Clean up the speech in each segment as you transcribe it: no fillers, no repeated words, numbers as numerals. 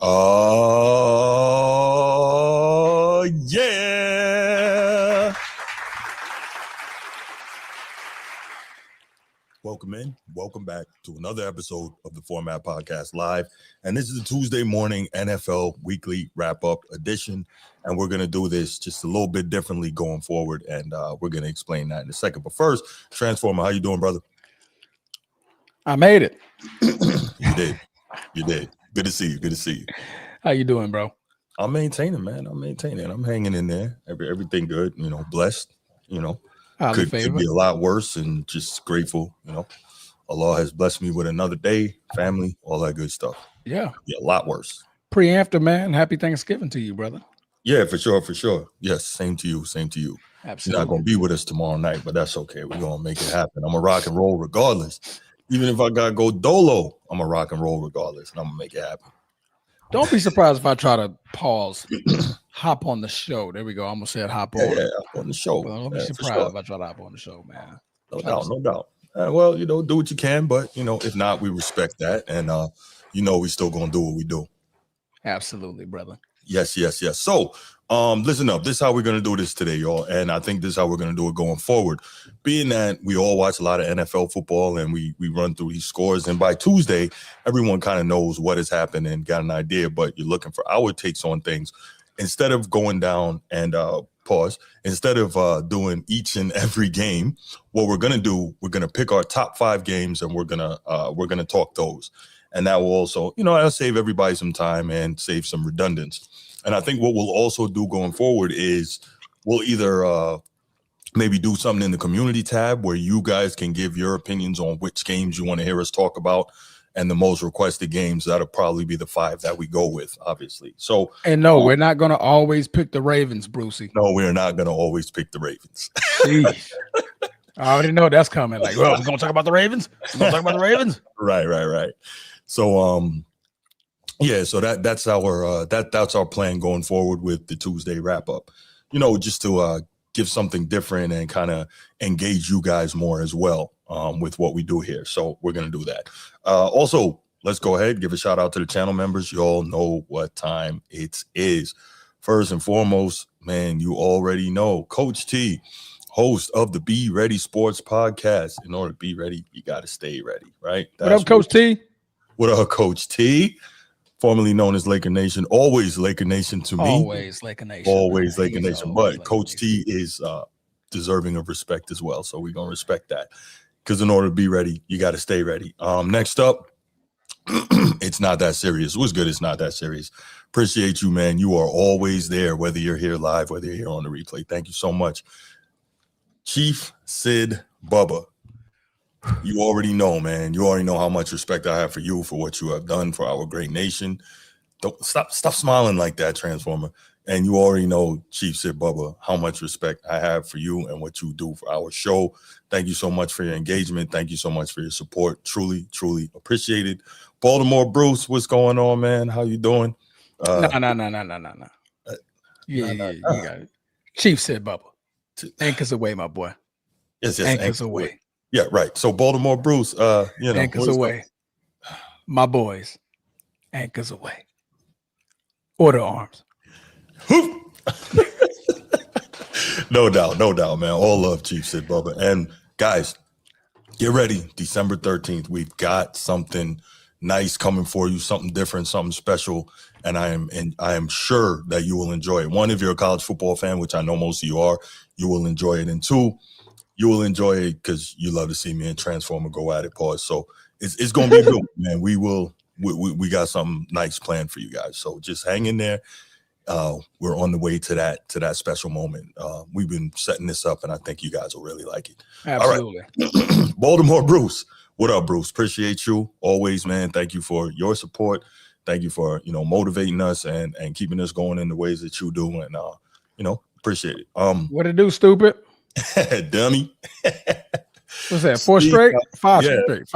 Oh, yeah. Welcome back to another episode of the Format Podcast Live. And this is the Tuesday morning NFL weekly wrap-up edition. And we're going to do this just a little bit differently going forward. And we're going to explain that in a second. But first, Transformer, how you doing, brother? I made it. You did. Good to see you. How you doing, bro? I'm maintaining, man. I'm hanging in there. Everything good, blessed, Could be a lot worse, and just grateful, Allah has blessed me with another day, family, all that good stuff. Yeah. A lot worse. Preemptive, man. Happy Thanksgiving to you, brother. Yeah, for sure. Yes, same to you. Absolutely. You're not going to be with us tomorrow night, but that's okay. We're going to make it happen. I'm going to rock and roll regardless. Even if I got to go dolo, I'm going to rock and roll regardless, and I'm going to make it happen. Don't be surprised if I try to pause, hop on the show. There we go. I almost said hop on. Yeah, hop on the show. Well, don't be surprised if I try to hop on the show, man. No doubt. Well, do what you can, but, if not, we respect that. And, we still going to do what we do. Absolutely, brother. Yes. So, listen up. This is how we're going to do this today, y'all. And I think this is how we're going to do it going forward. Being that we all watch a lot of NFL football and we run through these scores. And by Tuesday, everyone kind of knows what has happened and got an idea. But you're looking for our takes on things. Instead of going down and instead of doing each and every game, what we're going to do, we're going to pick our top 5 games and we're going to talk those. And that will also, that'll save everybody some time and save some redundance. And I think what we'll also do going forward is we'll either maybe do something in the community tab where you guys can give your opinions on which games you want to hear us talk about. And the most requested games, that'll probably be the 5 that we go with, obviously. So, and no, we're not going to always pick the Ravens, Brucey. No, we're not going to always pick the Ravens. Jeez. I already know that's coming. Like, well, we're going to talk about the Ravens? Right. So, so that's our plan going forward with the Tuesday wrap up. Just to give something different and kind of engage you guys more as well with what we do here. So we're going to do that. Also, let's go ahead, give a shout out to the channel members. You all know what time it is. First and foremost, man, you already know Coach T, host of the Be Ready Sports Podcast. In order to be ready, you got to stay ready, right? What up, Coach T? What up, Coach T? Formerly known as Laker Nation, always Laker Nation to me. Always Laker Nation. But Coach T is deserving of respect as well. So we're going to respect that. Because in order to be ready, you got to stay ready. Next up, it's not that serious. What's good? It's not that serious. Appreciate you, man. You are always there, whether you're here live, whether you're here on the replay. Thank you so much. Chief Sid Bubba. You already know, man. You already know how much respect I have for you, for what you have done for our great nation. Don't stop smiling like that, Transformer. And you already know, Chief Sid Bubba, how much respect I have for you and what you do for our show. Thank you so much for your engagement. Thank you so much for your support. Truly, truly appreciated. Baltimore Bruce, what's going on, man? How you doing? No. You got it. Chief Sid Bubba. Anchors away, my boy. Yes. Anchors away. Yeah, right. So Baltimore Bruce, anchors away. My boys, anchors away. Order arms. No doubt, man. All love, Chief Sid Bubba. And guys, get ready. December 13th, we've got something nice coming for you, something different, something special. And I am sure that you will enjoy it. One, if you're a college football fan, which I know most of you are, you will enjoy it. And 2, you will enjoy it because you love to see me and Transformer go at it, pause. So it's going to be good, man. We got something nice planned for you guys. So just hang in there. We're on the way to that special moment. We've been setting this up, and I think you guys will really like it. Absolutely. All right. Baltimore Bruce. What up, Bruce? Appreciate you always, man. Thank you for your support. Thank you for, motivating us and keeping us going in the ways that you do. And, appreciate it. What it do, stupid? Dummy. What's that? 4 straight? 5 straight.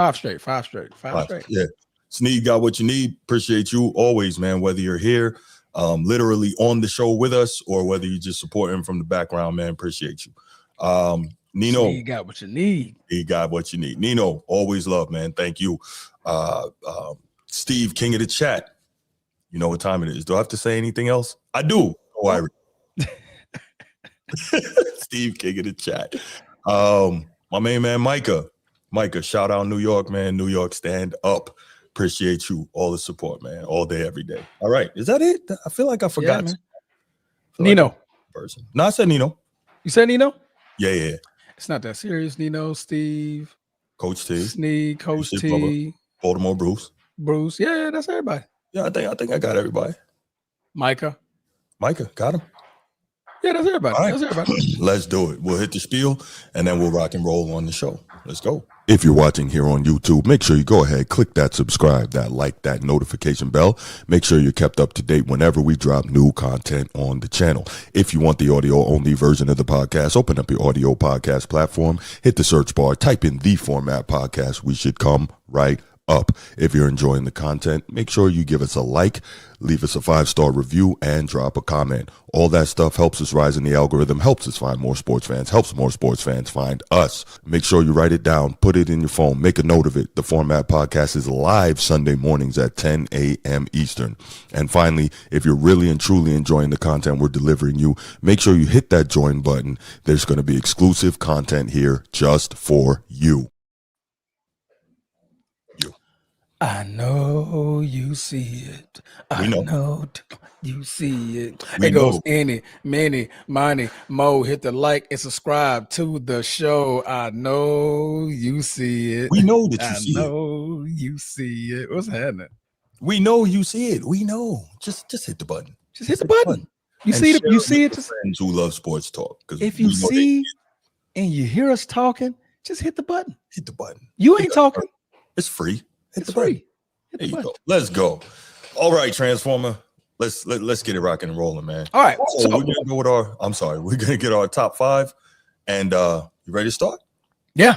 5 straight. Yeah. Sneed got what you need. Appreciate you always, man. Whether you're here, literally on the show with us, or whether you just support him from the background, man. Appreciate you. Nino, you got what you need. He got what you need. Nino, always love, man. Thank you. Steve, king of the chat. You know what time it is. Do I have to say anything else? I do. Oh, I Steve King in the chat. My main man, Micah. Micah, shout out New York, man. New York, stand up. Appreciate you. All the support, man. All day, every day. All right. Is that it? I feel like I forgot. Yeah, Nino. Like person. No, I said Nino. You said Nino? Yeah. It's not that serious. Nino, Steve. Coach T. Sneed, Coach T. Bubba. Baltimore Bruce. Bruce. Yeah, that's everybody. Yeah, I think I got everybody. Micah, got him. Yeah, that's everybody. All right. That's everybody. Let's do it. We'll hit the spiel, and then we'll rock and roll on the show. Let's go. If you're watching here on YouTube, make sure you go ahead, click that subscribe, that like, that notification bell. Make sure you're kept up to date whenever we drop new content on the channel. If you want the audio-only version of the podcast, open up your audio podcast platform, hit the search bar, type in The Format Podcast. We should come right up. If you're enjoying the content, make sure you give us a like, leave us a 5-star review, and drop a comment. All that stuff helps us rise in the algorithm, helps us find more sports fans, helps more sports fans find us. Make sure you write it down, put it in your phone, make a note of it. The Format Podcast is live Sunday mornings at 10 a.m. Eastern. And finally, if you're really and truly enjoying the content we're delivering you, make sure you hit that join button. There's going to be exclusive content here just for you. I know you see it. I know you see it. It goes any, many, money, mo. Hit the like and subscribe to the show. I know you see it. We know that you see it. I know you see it. What's happening? We know you see it. We know. Just hit the button. Just hit the button. You see it. You see it. Just friends who love sports talk. If you see and you hear us talking, just hit the button. Hit the button. You ain't talking. It's free. It's free. There you go. Let's go. All right, Transformer. Let's get it rocking and rolling, man. All right. So we're gonna go with we're gonna get our top 5. And you ready to start? Yeah.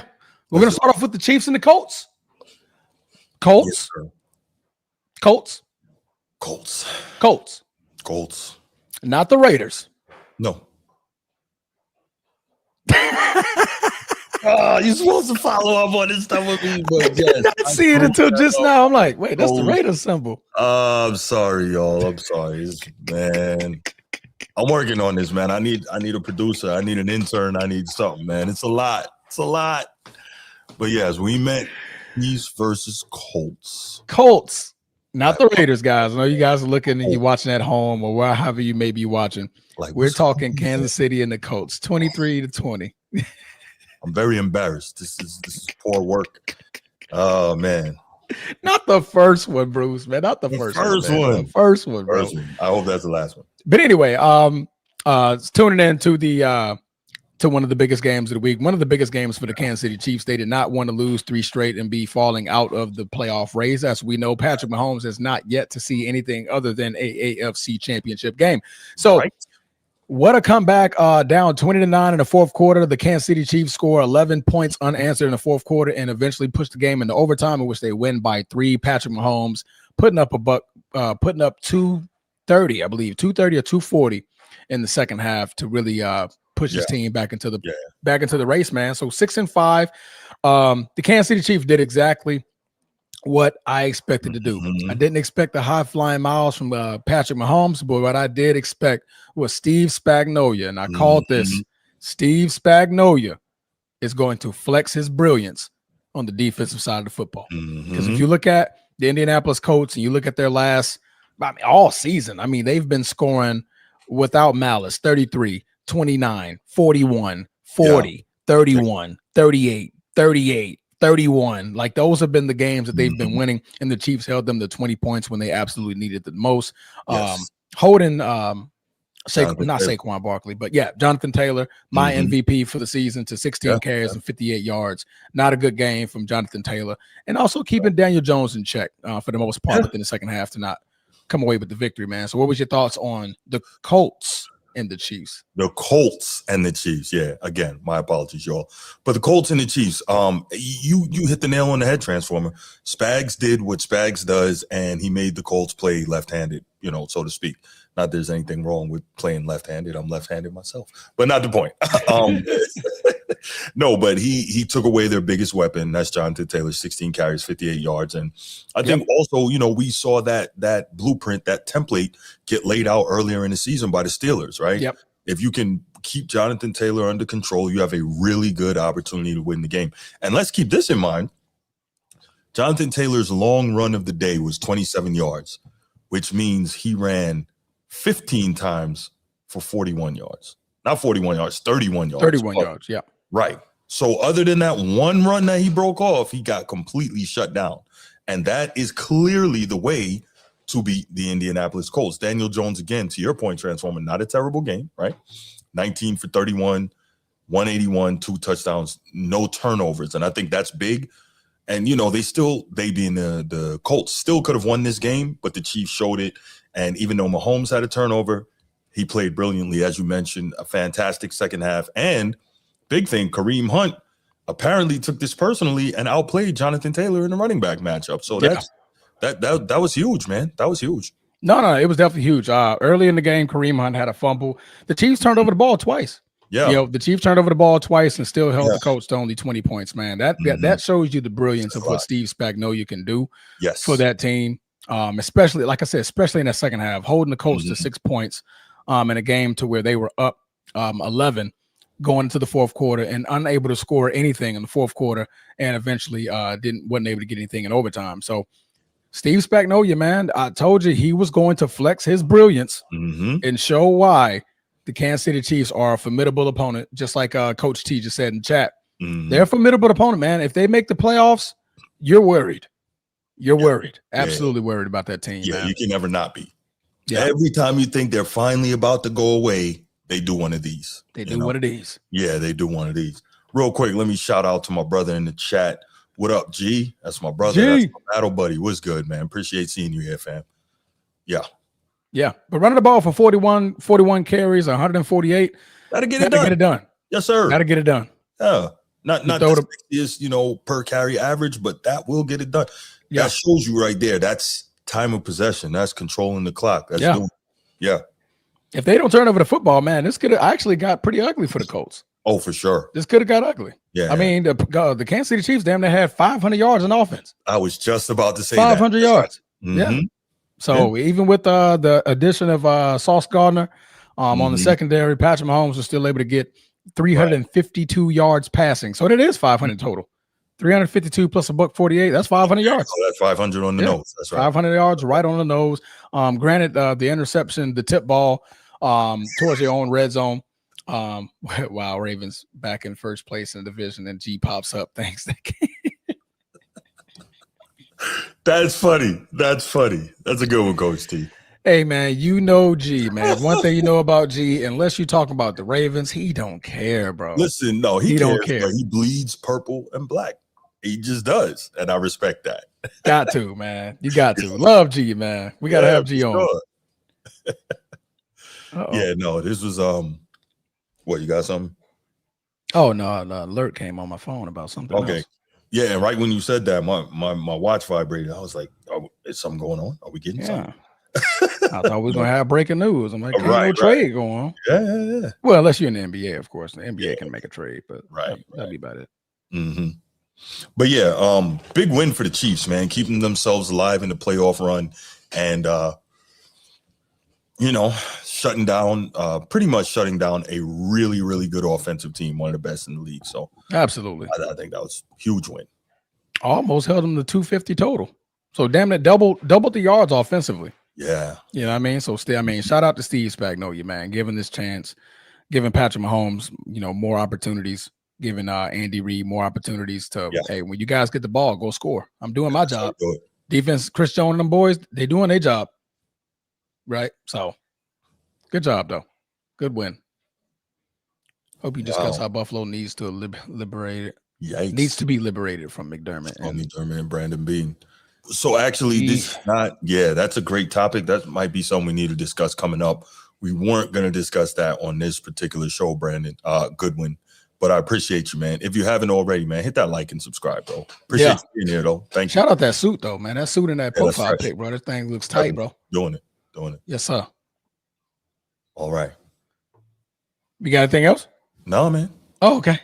We're gonna start off with the Chiefs and the Colts. Colts. Yes, Colts. Colts. Colts. Colts. Not the Raiders. No. Oh, you're supposed to follow up on this stuff with me, but yes. I didn't see it until just now. I'm like, wait, that's the Raiders symbol. I'm sorry, y'all. I'm sorry, man. I'm working on this, man. I need a producer. I need an intern. I need something, man. It's a lot. But yes, we meant Chiefs versus Colts. Colts, not the Raiders, guys. I know you guys are looking and you're watching at home or wherever you may be watching. Like we're talking Kansas City and the Colts, 23-20. I'm very embarrassed. This is poor work. Oh man. Not the first one, Bruce, man. Not the first one. The first one, bro. I hope that's the last one. But anyway, tuning in to the to one of the biggest games of the week. One of the biggest games for the Kansas City Chiefs. They did not want to lose 3 straight and be falling out of the playoff race. As we know, Patrick Mahomes has not yet to see anything other than a AFC championship game. So what a comeback, down 20-9 in the fourth quarter. The Kansas City Chiefs score 11 points unanswered in the fourth quarter and eventually push the game into overtime, in which they win by 3. Patrick Mahomes putting up 230, I believe, 230 or 240 in the second half to really push his team back into the race, man. So 6-5. The Kansas City Chiefs did exactly what I expected to do. I didn't expect the high flying miles from Patrick Mahomes, but what I did expect was Steve Spagnuolo, and I called this Steve Spagnuolo is going to flex his brilliance on the defensive side of the football. Because if you look at the Indianapolis Colts and you look at their all season, they've been scoring without malice, 33, 29, 41, 40, 31, 38, 38, 31. Like those have been the games that they've been winning, and the Chiefs held them to 20 points when they absolutely needed the most. Holding not Saquon Barkley, but Jonathan Taylor, my MVP for the season, to 16 carries and 58 yards. Not a good game from Jonathan Taylor, and also keeping Daniel Jones in check for the most part within the second half to not come away with the victory, man. So what was your thoughts on the Colts and the Chiefs? The Colts and the Chiefs. Yeah, again, my apologies, y'all. But the Colts and the Chiefs, you hit the nail on the head, Transformer. Spags did what Spags does, and he made the Colts play left-handed, so to speak. Not there's anything wrong with playing left-handed. I'm left-handed myself, but not the point. No, but he took away their biggest weapon. That's Jonathan Taylor, 16 carries, 58 yards. And I think also, we saw that blueprint, that template get laid out earlier in the season by the Steelers, right? Yep. If you can keep Jonathan Taylor under control, you have a really good opportunity to win the game. And let's keep this in mind. Jonathan Taylor's long run of the day was 27 yards, which means he ran 15 times for 41 yards. Not 41 yards, 31 yards. 31 yards, yeah. Right. So other than that one run that he broke off, he got completely shut down. And that is clearly the way to beat the Indianapolis Colts. Daniel Jones, again, to your point, Transformer, not a terrible game, right? 19 for 31, 181, 2 touchdowns, no turnovers. And I think that's big. And, they being the Colts still could have won this game, but the Chiefs showed it. And even though Mahomes had a turnover, he played brilliantly, as you mentioned, a fantastic second half. And big thing, Kareem Hunt apparently took this personally and outplayed Jonathan Taylor in the running back matchup. So that was huge, man. That was huge. No, it was definitely huge. Early in the game, Kareem Hunt had a fumble. The Chiefs turned over the ball twice. Yeah. The Chiefs turned over the ball twice and still held the Colts to only 20 points, man. That shows you the brilliance of what Steve Spagnuolo can do for that team. Especially, like I said, especially in that second half, holding the Colts to 6 points in a game to where they were up 11 going into the fourth quarter and unable to score anything in the fourth quarter, and eventually wasn't able to get anything in overtime. So Steve Spagnuolo, man, I told you he was going to flex his brilliance and show why the Kansas City Chiefs are a formidable opponent, just like Coach T just said in chat. They're a formidable opponent, man. If they make the playoffs, you're worried. You're worried. Absolutely worried about that team. Yeah, man. You can never not be. Yeah. Every time you think they're finally about to go away, they do one of these. They do one of these. Yeah, they do one of these. Real quick, let me shout out to my brother in the chat. What up, G? That's my brother. G. That's my battle buddy. What's good, man? Appreciate seeing you here, fam. Yeah. Yeah. But running the ball for 41 carries, 148. Gotta get it done. Yes, sir. Gotta get it done. Yeah. Not the sexiest, per carry average, but that will get it done. Yeah. That shows you right there. That's time of possession. That's controlling the clock. That's If they don't turn over the football, man, this could have actually got pretty ugly for the Colts. Oh, for sure. This could have got ugly. Yeah. I mean, the Kansas City Chiefs, damn, they had 500 yards in offense. I was just about to say 500 yards. Right. Yeah. So even with the addition of Sauce Gardner on the secondary, Patrick Mahomes was still able to get 352 yards passing. So that is 500 total. 352 plus a $148. That's 500 yards. So that's 500 on the nose. That's right. 500 yards right on the nose. Granted, the interception, the tip ball towards their own red zone. Wow, Ravens back in first place in the division, and G pops up. Thanks. That's funny. That's a good one, Coach T. Hey, man, G, man. One thing you know about G, unless you talk about the Ravens, he don't care, bro. Listen, no, he don't care. He bleeds purple and black. He just does, and I respect that. Got to, man. You got to. Love G, man. We got to have G on. Yeah, no, this was what, you got something? Oh, no, an alert came on my phone about something else. Yeah, and right when you said that, my watch vibrated. I was like, oh, is something going on? Are we getting something? I thought we was going to have breaking news. I'm like, no trade going on. Yeah. Well, unless you're in the NBA, of course. The NBA can make a trade, but that'd be about it. But yeah, big win for the Chiefs, man, keeping themselves alive in the playoff run and, pretty much shutting down a really, really good offensive team, one of the best in the league. So absolutely. I think that was a huge win. Almost held them to 250 total. So damn it, doubled the yards offensively. Yeah. You know what I mean? So shout out to Steve Spagnuolo, man, giving this chance, giving Patrick Mahomes, more opportunities, giving Andy Reid more opportunities to, hey, when you guys get the ball, go score. I'm doing my job. Defense, Chris Jones and them boys, they doing their job. Right? So good job, though. Good win. Hope you discuss how Buffalo needs to needs to be liberated from McDermott. McDermott and Brandon Beane. So actually, this is not, that's a great topic. That might be something we need to discuss coming up. We weren't going to discuss that on this particular show, Brandon Goodwin. But I appreciate you, man. If you haven't already, man, hit that like and subscribe, bro. Appreciate you being here, though. Thank you. Shout out that suit, though, man. That suit in that profile pic, bro. That thing looks tight, bro. Doing it. Yes, sir. All right. You got anything else? No, man. Oh, okay.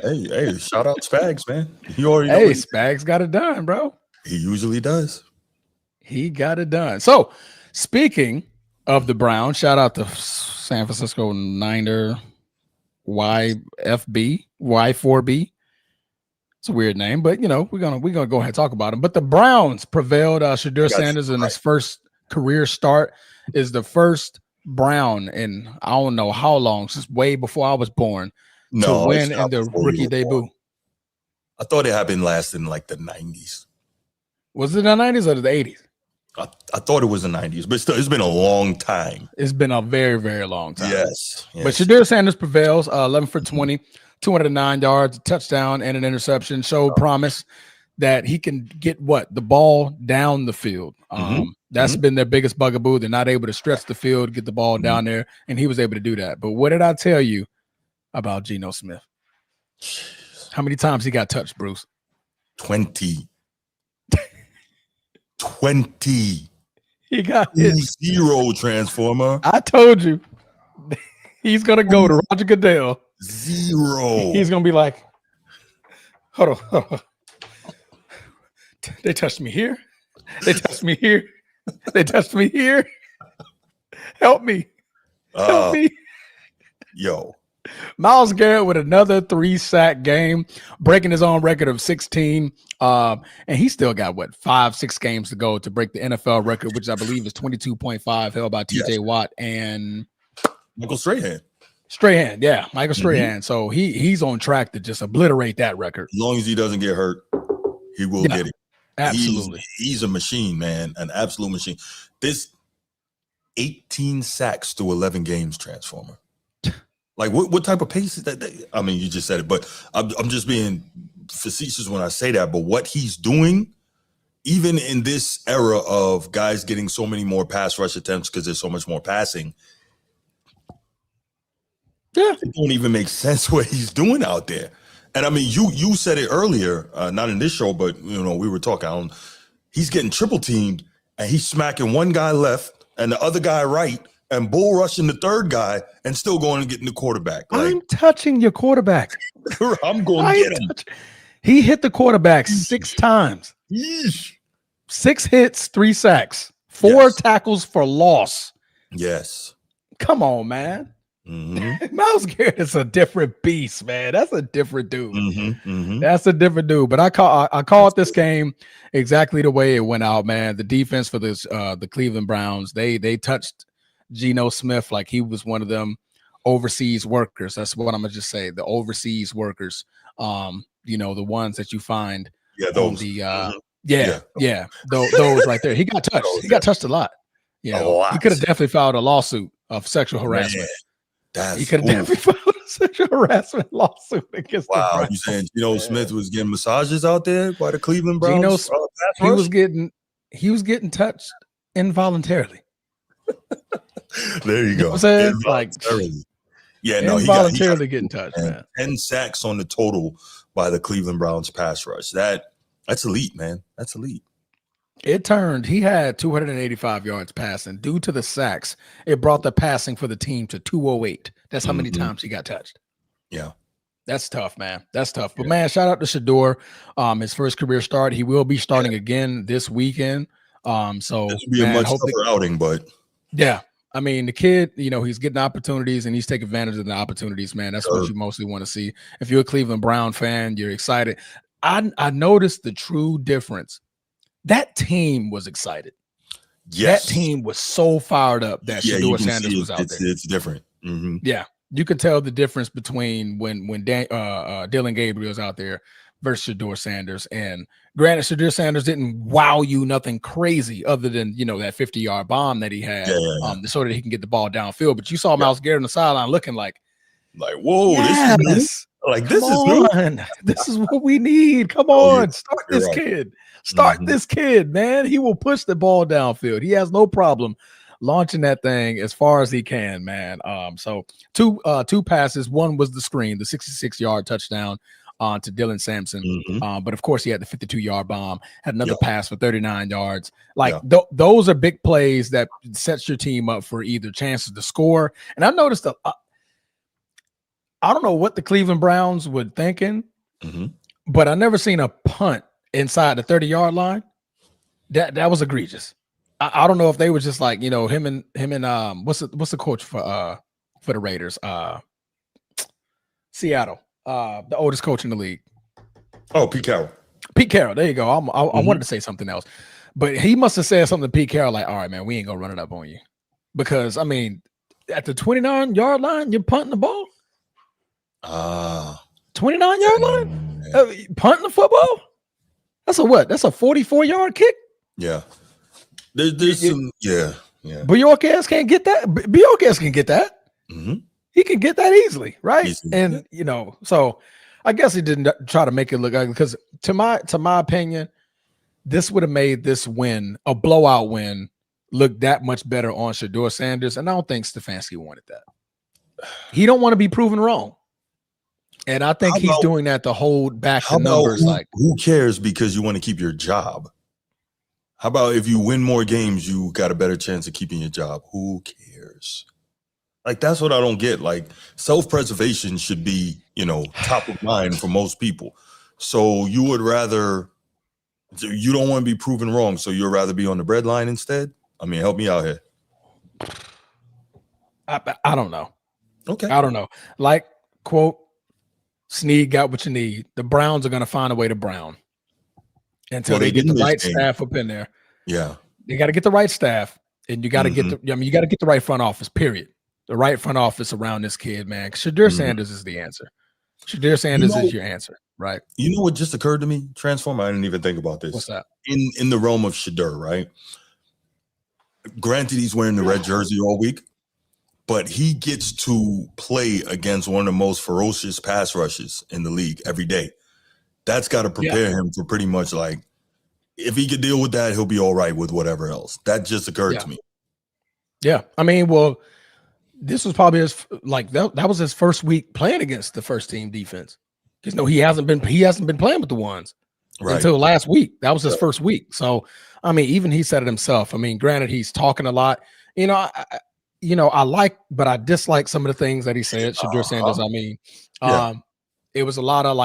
Hey, shout out Spags, man. You already know. Hey, Spags got it done, bro. He usually does. He got it done. So, speaking of the Browns, shout out to San Francisco Niner Y4B. It's a weird name, but we're gonna go ahead and talk about him. But the Browns prevailed. Shadur Sanders in his first career start is the first Brown in I don't know how long, since way before I was born, to win in the rookie debut. I thought it happened last in like the 90s. Was it the 90s or the 80s? I thought it was the 90s, but still, it's been a long time. It's been a very, very long time. Yes. But Shadur Sanders prevails, 11 for 20, 209 yards, a touchdown, and an interception. Showed promise that he can get the ball down the field. That's been their biggest bugaboo. They're not able to stretch the field, get the ball down there, and he was able to do that. But what did I tell you about Geno Smith? How many times he got touched, Bruce? 20. 20. He got 0 transformer. I told you. He's going to go to Roger Goodell. 0. He's going to be like, hold on. They touched me here. They touched me here. They touched me here. Help me. Help me. Yo. Myles Garrett with another 3-sack game, breaking his own record of 16. And he still got 5-6 games to go to break the NFL record, which I believe is 22.5, held by TJ Watt and Michael Strahan. Michael Strahan. So he's on track to just obliterate that record. As long as he doesn't get hurt, he will get it. Absolutely. He's a machine, man. An absolute machine. This 18 sacks through 11 games transformer. Like what type of pace is that? I mean, you just said it, but I'm just being facetious when I say that. But what he's doing, even in this era of guys getting so many more pass rush attempts because there's so much more passing, it don't even make sense what he's doing out there. And I mean, you said it earlier, not in this show, but we were talking. He's getting triple teamed, and he's smacking one guy left and the other guy right, and bull rushing the third guy, and still going and getting the quarterback. I'm touching your quarterback. I'm going to get him. He hit the quarterback 6 times. Yeesh. 6 hits, 3 sacks, 4 tackles for loss. Yes. Come on, man. Myles Garrett is a different beast, man. That's a different dude. That's a different dude. But I called this game exactly the way it went out, man. The defense for the Cleveland Browns, they touched Geno Smith like he was one of them overseas workers. That's what I'm gonna just say. The overseas workers. The ones that you find. Yeah, those. Those right there. He got touched. He got touched a lot. He could have definitely filed a lawsuit of sexual harassment. He could have definitely filed a sexual harassment lawsuit against the Browns. You saying Geno Smith was getting massages out there by the Cleveland Browns? He was getting touched involuntarily. There you go. Involuntarily getting touched, man. 10 sacks on the total by the Cleveland Browns pass rush. That's elite, man. That's elite. It turned. He had 285 yards passing. Due to the sacks, it brought the passing for the team to 208. That's how many times he got touched. Yeah. That's tough, man. That's tough. But, man, shout out to Shador. His first career start. He will be starting again this weekend. So this will be a much tougher outing, but. Yeah. I mean, the kid, he's getting opportunities and he's taking advantage of the opportunities, man. That's what you mostly want to see. If you're a Cleveland Brown fan, you're excited. I noticed the true difference. That team was excited. Yes. That team was so fired up that Shador Sanders was out there. It's different. Yeah. You can tell the difference between when Dylan Gabriel's out there versus Shador Sanders. And granted, Shador Sanders didn't wow you nothing crazy other than, that 50-yard bomb that he had so that he can get the ball downfield. But you saw Myles Garrett on the sideline looking like, whoa, this is new. Like, this is new. This is what we need. Come on. Start this kid. Start this kid, man. He will push the ball downfield. He has no problem launching that thing as far as he can, man. So two passes. One was the screen, the 66-yard touchdown to Dylan Sampson. But of course, he had the 52-yard bomb, had another pass for 39 yards. Those are big plays that sets your team up for either chances to score. And I noticed I don't know what the Cleveland Browns were thinking, but I never seen a punt inside the 30-yard line. That was egregious. I don't know if they were just like, him and what's the coach for the Raiders? Seattle, the oldest coach in the league. Oh, Pete Carroll. Pete Carroll. There you go. I wanted to say something else, but he must have said something to Pete Carroll like, all right, man, we ain't gonna run it up on you. Because, I mean, at the 29-yard line, you're punting the ball? 29-yard line? Punting the football? That's a what? That's a 44-yard kick? Yeah. There's some, yeah. Bjork can't get that. Bjork can get that. He can get that easily, right? And, so I guess he didn't try to make it look ugly because to my opinion, this would have made this win, a blowout win, look that much better on Shedeur Sanders. And I don't think Stefanski wanted that. He don't want to be proven wrong. And I think he's doing that to hold back the numbers. Who cares because you want to keep your job? How about if you win more games, you got a better chance of keeping your job? Who cares? Like, that's what I don't get. Like, self-preservation should be, top of mind for most people. So you would rather, you don't want to be proven wrong. So you'd rather be on the breadline instead? I mean, help me out here. I don't know. Okay. I don't know. Like, quote, Snead got what you need. The Browns are going to find a way to Brown until they get the right staff up in there. Yeah. They got to get the right staff, and you got to get you got to get the right front office, period. The right front office around this kid, man. Shedeur Sanders is the answer. Shedeur Sanders is your answer, right? You know what just occurred to me? Transformer, I didn't even think about this. What's that? In the realm of Shedeur, right? Granted, he's wearing the red jersey all week, but he gets to play against one of the most ferocious pass rushes in the league every day. That's got to prepare him for pretty much like, if he could deal with that, he'll be all right with whatever else. That just occurred to me. Yeah. I mean, well, this was probably that was his first week playing against the first team defense. Because he hasn't been playing with the ones until last week. That was his first week. So, I mean, even he said it himself. I mean, granted, he's talking a lot. I like, but I dislike some of the things that he said. Shedeur Sanders. I mean, it was a lot of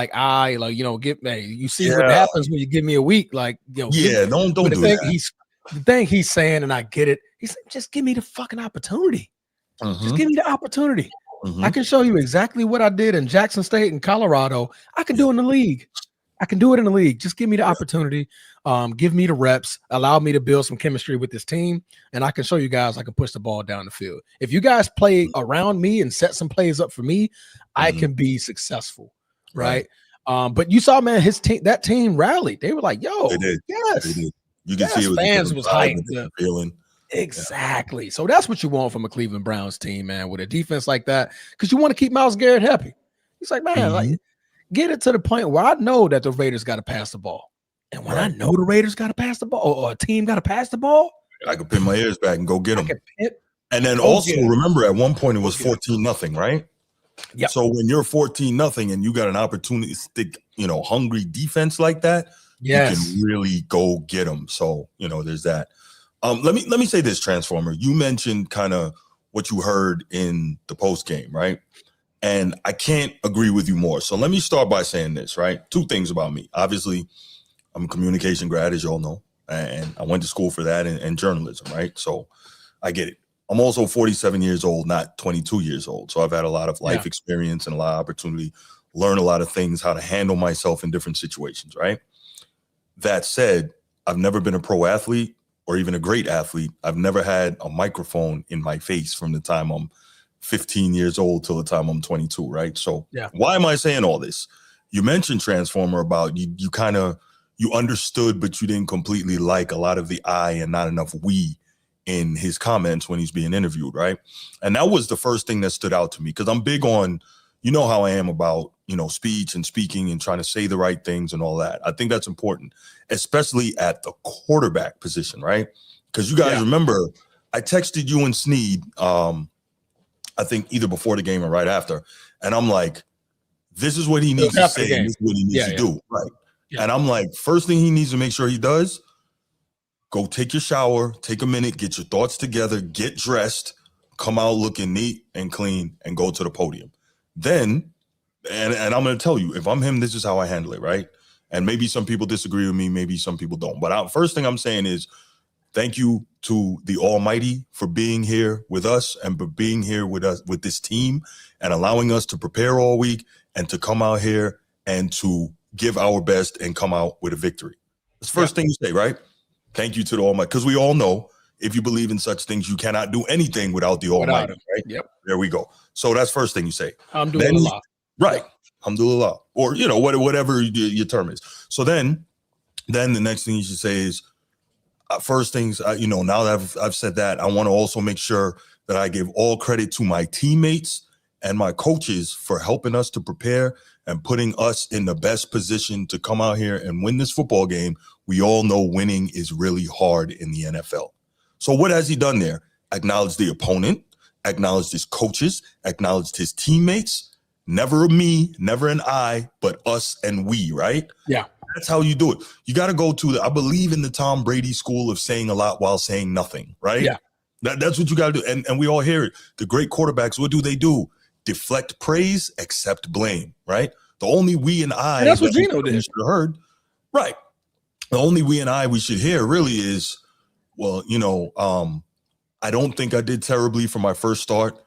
give me. You see what happens when you give me a week, don't do that. The thing he's saying, and I get it. He said, just give me the fucking opportunity. Just give me the opportunity. I can show you exactly what I did in Jackson State and Colorado. I can do it in the league. I can do it in the league. Just give me the opportunity. Give me the reps. Allow me to build some chemistry with this team. And I can show you guys I can push the ball down the field. If you guys play around me and set some plays up for me, I can be successful. Right. But you saw, man, that team rallied. They were like, yo, they did. Yes. They did. You can see it fans was hyped. Feeling. Exactly. Yeah. So that's what you want from a Cleveland Browns team, man, with a defense like that, because you want to keep Myles Garrett happy. He's like, man, get it to the point where I know that the Raiders got to pass the ball. And when I know the Raiders got to pass the ball or a team got to pass the ball, I can pin my ears back and go get them. And then also remember, at one point it was 14-0, right? Yeah. So when you're 14-0 and you got an opportunity to stick, hungry defense like that, you can really go get them. So, there's that. Let me say this, Transformer. You mentioned kind of what you heard in the post game, right? And I can't agree with you more. So let me start by saying this, right? Two things about me. Obviously, I'm a communication grad, as y'all know, and I went to school for that and journalism, right? So I get it. I'm also 47 years old, not 22 years old. So I've had a lot of life experience and a lot of opportunity, learn a lot of things, how to handle myself in different situations, right? That said, I've never been a pro athlete or even a great athlete. I've never had a microphone in my face from the time I'm 15 years old till the time I'm 22, right? So why am I saying all this? You mentioned, Transformer, about you understood, but you didn't completely like a lot of the I and not enough we in his comments when he's being interviewed, right? And that was the first thing that stood out to me, because I'm big on, how I am about, speech and speaking and trying to say the right things and all that. I think that's important, especially at the quarterback position, right? Because you guys remember, I texted you and Snead, I think either before the game or right after, and I'm like, this is what he needs to say, and this is what he needs to do, right? Yeah. And I'm like, first thing he needs to make sure he does, go take your shower, take a minute, get your thoughts together, get dressed, come out looking neat and clean, and go to the podium. then, and I'm going to tell you, if I'm him, this is how I handle it, right? And maybe some people disagree with me, maybe some people don't. But first thing I'm saying is thank you to the Almighty for being here with us and for being here with us, with this team, and allowing us to prepare all week and to come out here and to give our best and come out with a victory. That's the first thing you say, right? Thank you to the Almighty. Because we all know if you believe in such things, you cannot do anything without the Almighty, right? Yep. There we go. So that's first thing you say. Alhamdulillah. Right. Alhamdulillah. Or, whatever your term is. So then the next thing you should say is, first things, now that I've said that, I want to also make sure that I give all credit to my teammates and my coaches for helping us to prepare and putting us in the best position to come out here and win this football game. We all know winning is really hard in the NFL. So what has he done there? Acknowledge the opponent, acknowledge his coaches, acknowledge his teammates. Never a me, never an I, but us and we, right? Yeah. That's how you do it. You got to go to I believe in the Tom Brady school of saying a lot while saying nothing, right? Yeah. That's what you got to do. And we all hear it. The great quarterbacks, what do? Deflect praise, accept blame, right? The only we and I. And that's what Gino did. Should have heard. Right. The only we and I we should hear really is, well, I don't think I did terribly for my first start.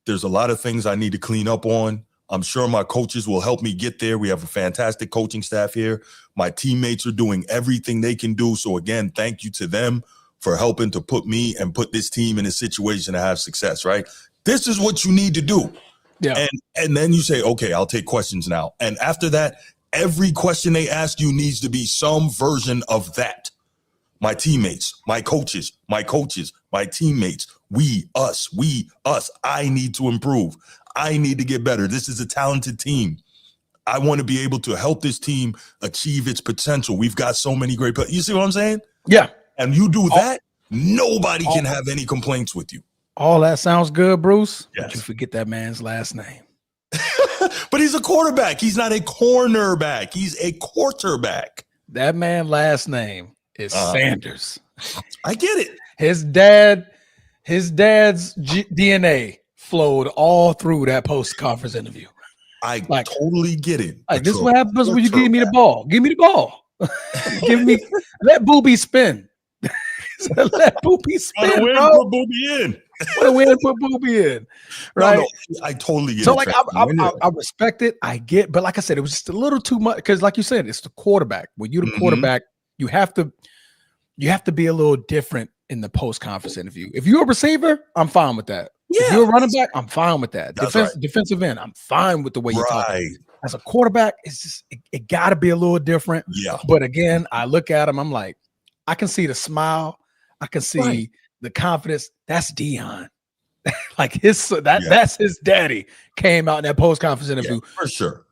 There's a lot of things I need to clean up on. I'm sure my coaches will help me get there. We have a fantastic coaching staff here. My teammates are doing everything they can do. So again, thank you to them for helping to put me and put this team in a situation to have success, right? This is what you need to do. Yeah. And then you say, okay, I'll take questions now. And after that, every question they ask you needs to be some version of that. My teammates, my coaches, my teammates, we, us, I need to improve. I need to get better. This is a talented team. I want to be able to help this team achieve its potential. We've got so many great players. You see what I'm saying? Yeah. And you do that, nobody can have any complaints with you. All that sounds good, Bruce. Yes. But you forget that man's last name. But he's a quarterback. He's not a cornerback. He's a quarterback. That man's last name is Sanders. I get it. His dad's DNA flowed all through that post-conference interview. I totally get it. Like, this is what happens when you give me the ball. Give me the ball. Let Booby spin. Let Booby spin, bro. Put Booby in. Put Booby in. Right? No, I totally get it. So, like, I respect it. I get, but like I said, it was just a little too much because, like you said, it's the quarterback. When you're the quarterback, you have to be a little different in the post-conference interview. If you're a receiver, I'm fine with that. Yeah. If you're a running back, I'm fine with that. Defensive end, I'm fine with the way you talk. As a quarterback, it's just it got to be a little different. Yeah. But again, I look at him, I'm like, I can see the smile, I can see the confidence. That's Dion. Like that's his daddy came out in that post-conference interview. Yeah, for sure.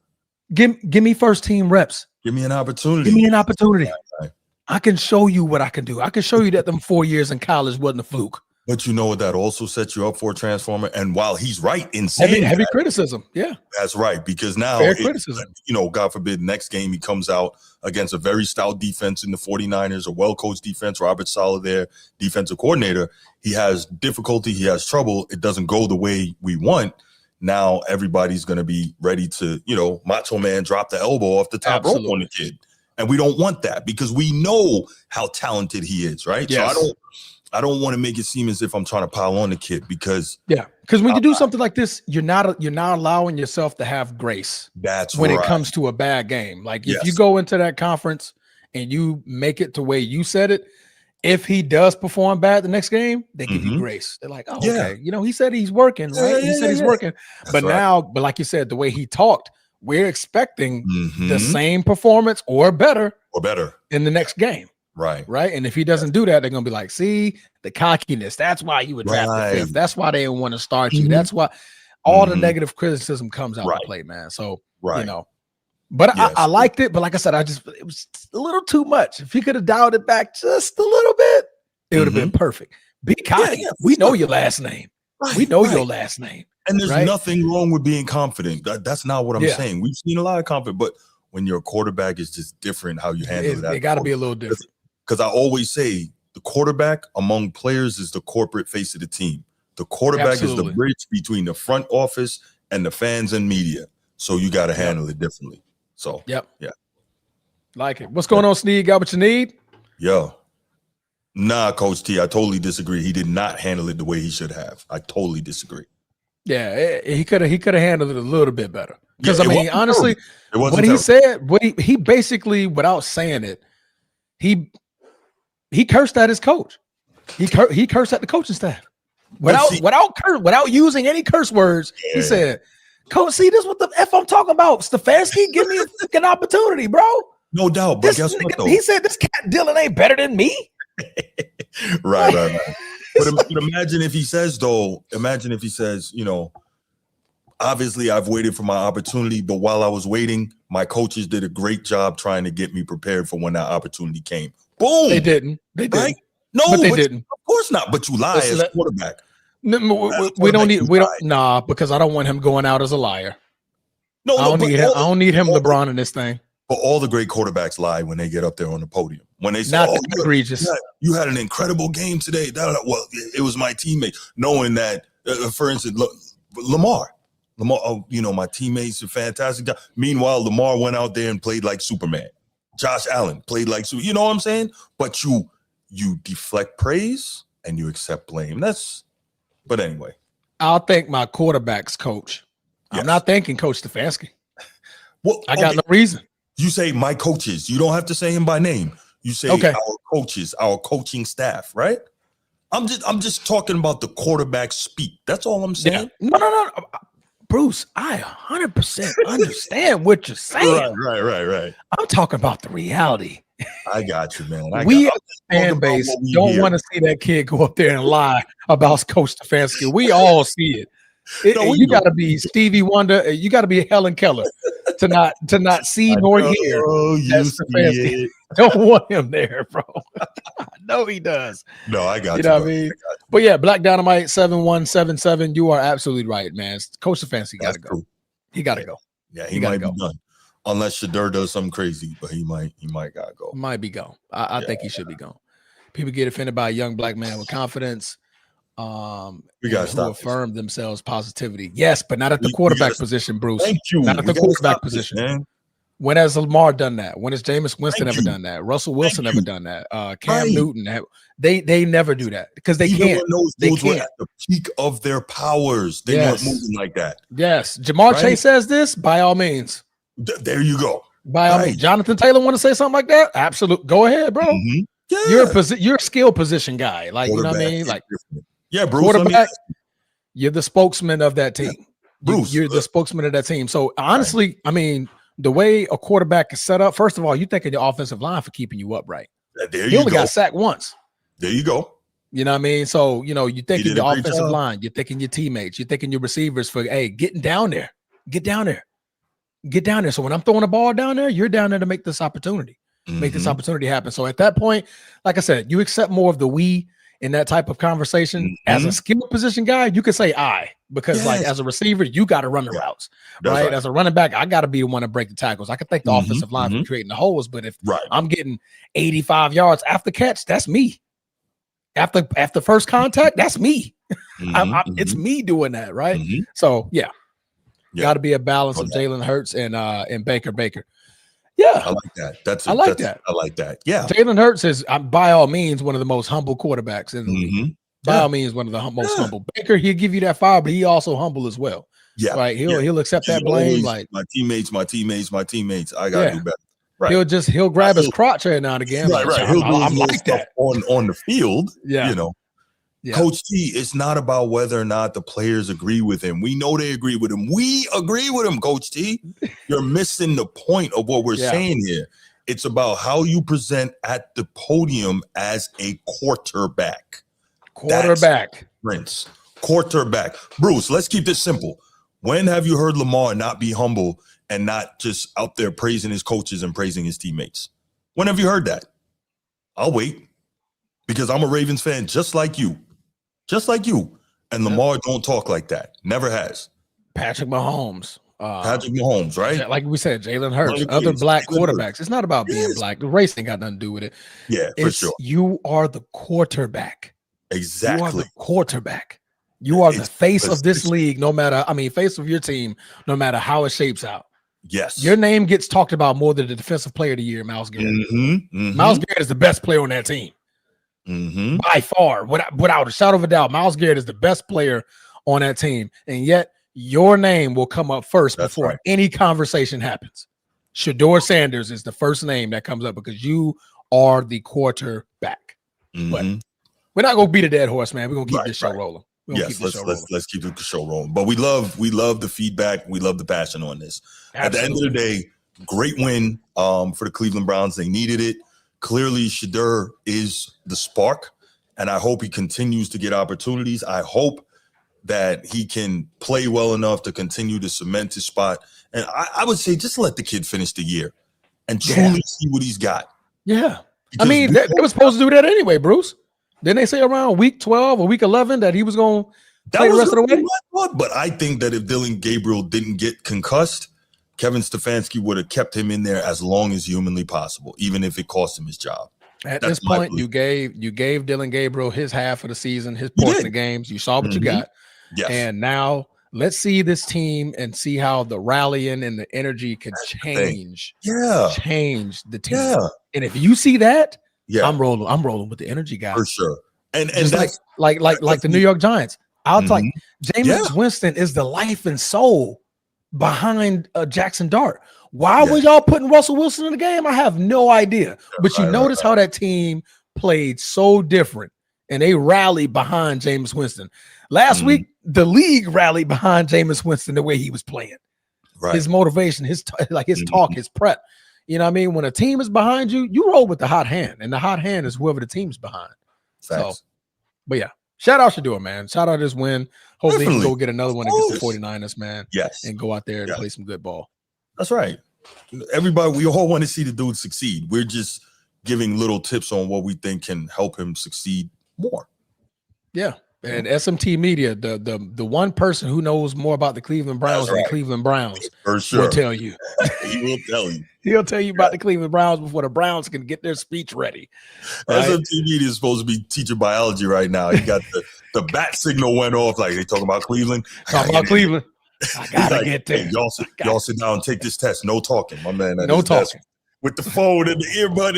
Give me first team reps. Give me an opportunity. Right. I can show you what I can do. I can show you that them 4 years in college wasn't a fluke. But you know what that also sets you up for, Transformer? And while he's right in saying heavy criticism. Yeah. That's right. Because now, criticism. God forbid, next game he comes out against a very stout defense in the 49ers, a well-coached defense, Robert Saleh there, defensive coordinator. He has difficulty. He has trouble. It doesn't go the way we want. Now everybody's going to be ready to, Macho Man drop the elbow off the top rope on the kid. And we don't want that because we know how talented he is, right? Yes. So I don't want to make it seem as if I'm trying to pile on the kid because when you do something like this, you're not allowing yourself to have grace. That's when it comes to a bad game. Like if you go into that conference and you make it to where you said it, if he does perform bad the next game, they give you grace. They're like, okay, he said he's working, right? He said he's working. But but like you said, the way he talked, we're expecting the same performance or better in the next game. Right. And if he doesn't do that, they're gonna be like, see, the cockiness. That's why you would draft the fifth. That's why they didn't want to start you. That's why all the negative criticism comes out to play, man. So but I liked it. But like I said, it was a little too much. If he could have dialed it back just a little bit, it would have been perfect. Be cocky. We know your last name. We know your last name. And there's nothing wrong with being confident. That's not what I'm saying. We've seen a lot of confidence, but when you're a quarterback, it's just different how you handle that. It got to be a little different. Because I always say the quarterback among players is the corporate face of the team. The quarterback Absolutely. is the bridge between the front office and the fans and media. So you got to handle it differently. So, yeah. Like it. What's going on, Sneed? Got what you need? Yo. Nah, Coach T, I totally disagree. He did not handle it the way he should have. I totally disagree. Yeah, he could have handled it a little bit better. Because I mean, honestly, what he said, he basically, without saying it, he cursed at his coach. He cursed at the coaching staff without using any curse words. He said, "Coach, see, this is what the F I'm talking about. Stefanski, give me a fucking opportunity, bro." No doubt, but guess what though? He said, "This cat Dylan ain't better than me." Right. But imagine if he says, obviously I've waited for my opportunity, but while I was waiting, my coaches did a great job trying to get me prepared for when that opportunity came. Boom. They didn't. Right? No, but they didn't. Of course not. But you lie as quarterback. We don't need. Because I don't want him going out as a liar. I don't need him LeBron in this thing. But all the great quarterbacks lie when they get up there on the podium. When they say, not egregious. You had an incredible game today. Well, it was my teammate. Knowing that, for instance, Lamar, my teammates are fantastic. Meanwhile, Lamar went out there and played like Superman. Josh Allen played like Superman. You know what I'm saying? But you deflect praise and you accept blame. But anyway. I'll thank my quarterback's coach. Yes. I'm not thanking Coach Stefanski. Well, I got no reason. You say my coaches. You don't have to say him by name. You say our coaches, our coaching staff, right? I'm just talking about the quarterback speak. That's all I'm saying. Yeah. No. Bruce, I 100% understand what you're saying. Right. I'm talking about the reality. I got you, man. We as a fan base don't want to see that kid go up there and lie about Coach Stefanski. We all see it. You got to be Stevie Wonder. You got to be Helen Keller to not see nor hear. Stefanski. Don't want him there, bro. I know he does. No, I got you. You know what I mean? But yeah, Black Dynamite 7177. You are absolutely right, man. Coach Stefanski got to go. True. He got to go. Yeah, he might be done. Unless Shedeur does something crazy, but he might gotta go. Might be gone. I think he should be gone. People get offended by a young black man with confidence. We got to affirm themselves positivity. Yes, but not at the quarterback position, Bruce. Thank you. Not at the quarterback position. Man. When has Lamar done that? When has Jameis Winston ever done that? Russell Wilson ever done that? Cam Newton. They never do that because they can't. They were at the peak of their powers. They weren't moving like that. Yes. Jamar Chase says this, by all means. There you go. By all means. Jonathan Taylor want to say something like that? Absolutely. Go ahead, bro. Mm-hmm. Yeah. You're a skill position guy. Like, you know what I mean? Like, Bruce, quarterback, you're the spokesman of that team. Bruce, you're the spokesman of that team. So honestly, I mean, the way a quarterback is set up, first of all, you thinking your offensive line for keeping you upright. He only got sacked once. There you go. You know what I mean? So, you're thinking your offensive line, you're thinking your teammates, you're thinking your receivers for, hey, getting down there. Get down there. So when I'm throwing a ball down there, you're down there to make this opportunity. Make this opportunity happen. So at that point, like I said, you accept more of the we in that type of conversation. As a skill position guy, you could say I, because like as a receiver, you got to run the routes, right? As a running back, I got to be the one to break the tackles. I could thank the offensive line for creating the holes, but if I'm getting 85 yards after catch, that's me. After first contact, that's me. It's me doing that, right? So got to be a balance of Jalen Hurts and Baker. Yeah, I like that. I like that. Yeah, Jalen Hurts is by all means one of the most humble quarterbacks in the league. By all means, one of the most humble. Baker, he'll give you that fire, but he also humble as well. Yeah, right. He'll accept that blame. Like my teammates. I gotta do better. Right. He'll grab his crotch every now and again. Right. I'm like that on the field. Yeah. Coach T, it's not about whether or not the players agree with him. We know they agree with him. We agree with him, Coach T. You're missing the point of what we're saying here. It's about how you present at the podium as a quarterback. Quarterback. Bruce, let's keep this simple. When have you heard Lamar not be humble and not just out there praising his coaches and praising his teammates? When have you heard that? I'll wait, because I'm a Ravens fan just like you. And Lamar don't talk like that. Never has. Patrick Mahomes, right? Like we said, Jalen Hurts, other black quarterbacks. It's not about being black. The race ain't got nothing to do with it. Yeah, for sure. You are the quarterback. Exactly. You are the quarterback. You are the face of this league, face of your team, no matter how it shapes out. Yes. Your name gets talked about more than the defensive player of the year, Myles Garrett. Myles Garrett is the best player on that team. By far, without a shadow of a doubt, Myles Garrett is the best player on that team. And yet your name will come up first before any conversation happens. Shedeur Sanders is the first name that comes up because you are the quarterback. But we're not going to beat a dead horse, man. We're going to keep this show rolling. Yes, let's keep the show rolling. But we love the feedback. We love the passion on this. Absolutely. At the end of the day, great win for the Cleveland Browns. They needed it. Clearly, Shedeur is the spark, and I hope he continues to get opportunities. I hope that he can play well enough to continue to cement his spot. And I would say just let the kid finish the year and truly see what he's got. Yeah. Because they were supposed to do that anyway, Bruce. Didn't they say around week 12 or week 11 that he was going to play the rest of the way? But I think that if Dylan Gabriel didn't get concussed, Kevin Stefanski would have kept him in there as long as humanly possible, even if it cost him his job. At this point, you gave Dylan Gabriel his half of the season, his portion of games. You saw what you got. Yes. And now let's see this team and see how the rallying and the energy can change the team. Yeah. And if you see that, I'm rolling with the energy guys. For sure. And just like the New York Giants. I'll like Jameis Winston is the life and soul behind Jackson Dart. Why were y'all putting Russell Wilson in the game? I have no idea. But you notice how that team played so different and they rallied behind Jameis Winston. Last week, the league rallied behind Jameis Winston the way he was playing. Right. His motivation, his talk, his prep. You know what I mean? When a team is behind you, you roll with the hot hand, and the hot hand is whoever the team's behind. Facts. So, but yeah, shout out Shedeur, man. Shout out this win. Hopefully he can go get another one against the 49ers, man. Yes. And go out there and play some good ball. That's right. Everybody, we all want to see the dude succeed. We're just giving little tips on what we think can help him succeed more. Yeah. And SMT Media, the one person who knows more about the Cleveland Browns than the Cleveland Browns will tell you. He will tell you. He'll tell you about the Cleveland Browns before the Browns can get their speech ready. Right? SMT Media is supposed to be teaching biology right now. He got the bat signal went off like they talking about Cleveland. Talking about Cleveland. I gotta get there. Hey, y'all sit down and take this test. No talking, my man. No talking. With the phone and the earbud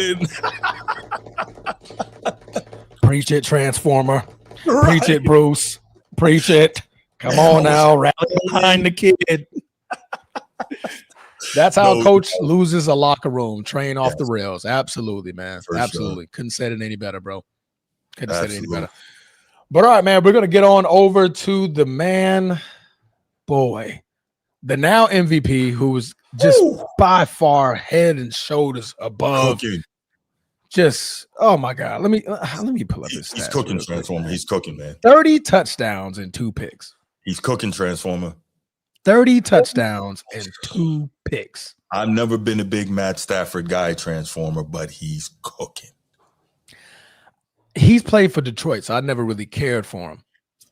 in. Preach it, Transformer. Right. Preach it, Bruce. Preach it. Come on now, rally behind the kid. That's how coach loses a locker room. Train off the rails. Absolutely, man. Absolutely. Sure. Couldn't say it any better, bro. Couldn't say it any better. But all right, man, we're gonna get on over to the man, boy, the now MVP, who's just by far head and shoulders above. Just, oh my God. Let me pull up his stats. He's cooking, Transformer. He's cooking, man. 30 touchdowns and 2 picks. He's cooking, Transformer. 30 touchdowns and 2 picks. I've never been a big Matt Stafford guy, Transformer, but he's cooking. He's played for Detroit, so I never really cared for him.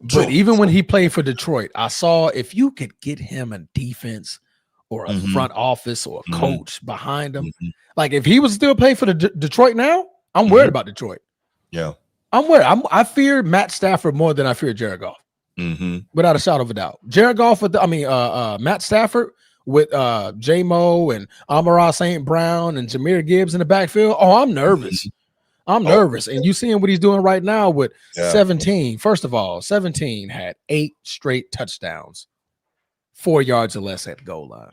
But even when he played for Detroit, I saw if you could get him a defense or a front office or a coach behind him. Like if he was still playing for the Detroit now, I'm worried about Detroit. Yeah. I'm worried. I fear Matt Stafford more than I fear Jared Goff. Without a shadow of a doubt. Jared Goff Matt Stafford with J-Mo and Amon-Ra St. Brown and Jahmyr Gibbs in the backfield. Oh, I'm nervous. I'm nervous. And you seeing what he's doing right now with 17. First of all, 17 had 8 straight touchdowns. 4 yards or less at the goal line.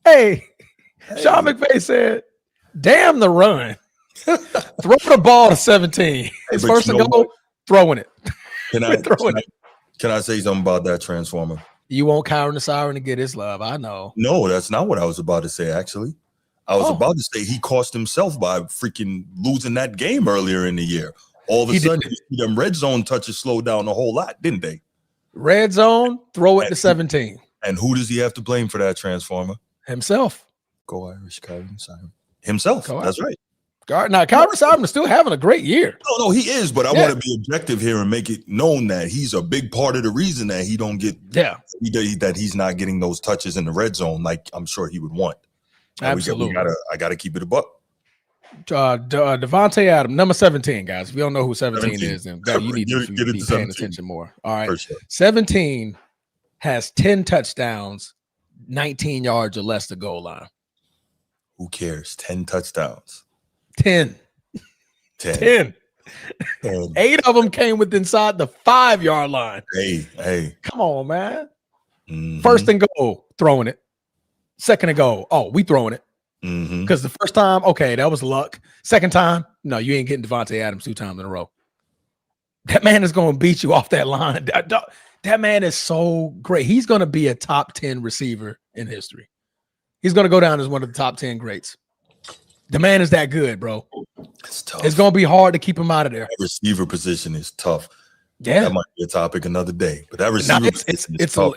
Hey, Sean McVay said, damn the run. Throw the ball to 17. His first and goal, throwing it. Can I say something about that, Transformer? You want Kyron the Siren to get his love. I know. No, that's not what I was about to say, actually. I was about to say he cost himself by freaking losing that game earlier in the year. All of a sudden, them red zone touches slowed down a whole lot, didn't they? Red zone, throw it to 17. And who does he have to blame for that, Transformer? Himself. Go Irish, Kyron Simon. Himself. That's right. Now, Kyron Simon is still having a great year. No, he is, but I want to be objective here and make it known that he's a big part of the reason that he don't get that he's not getting those touches in the red zone like I'm sure he would want. Absolutely. I got to keep it a buck. Devontae Adams, number 17, guys. If you don't know who 17 is, then you need to Get be paying attention more. All right. Sure. 17 has 10 touchdowns, 19 yards or less to goal line. Who cares? 10 touchdowns. 10. 8 of them came with inside the 5-yard line. Hey. Come on, man. Mm-hmm. First and goal, throwing it. Second and goal, we throwing it. Because the first time, okay, that was luck. Second time, no, you ain't getting Devontae Adams 2 times in a row. That man is going to beat you off that line. That man is so great. He's going to be a top 10 receiver in history. He's going to go down as one of the top 10 greats. The man is that good, bro. It's tough. It's going to be hard to keep him out of there. That receiver position is tough. Yeah. That might be a topic another day. But that receiver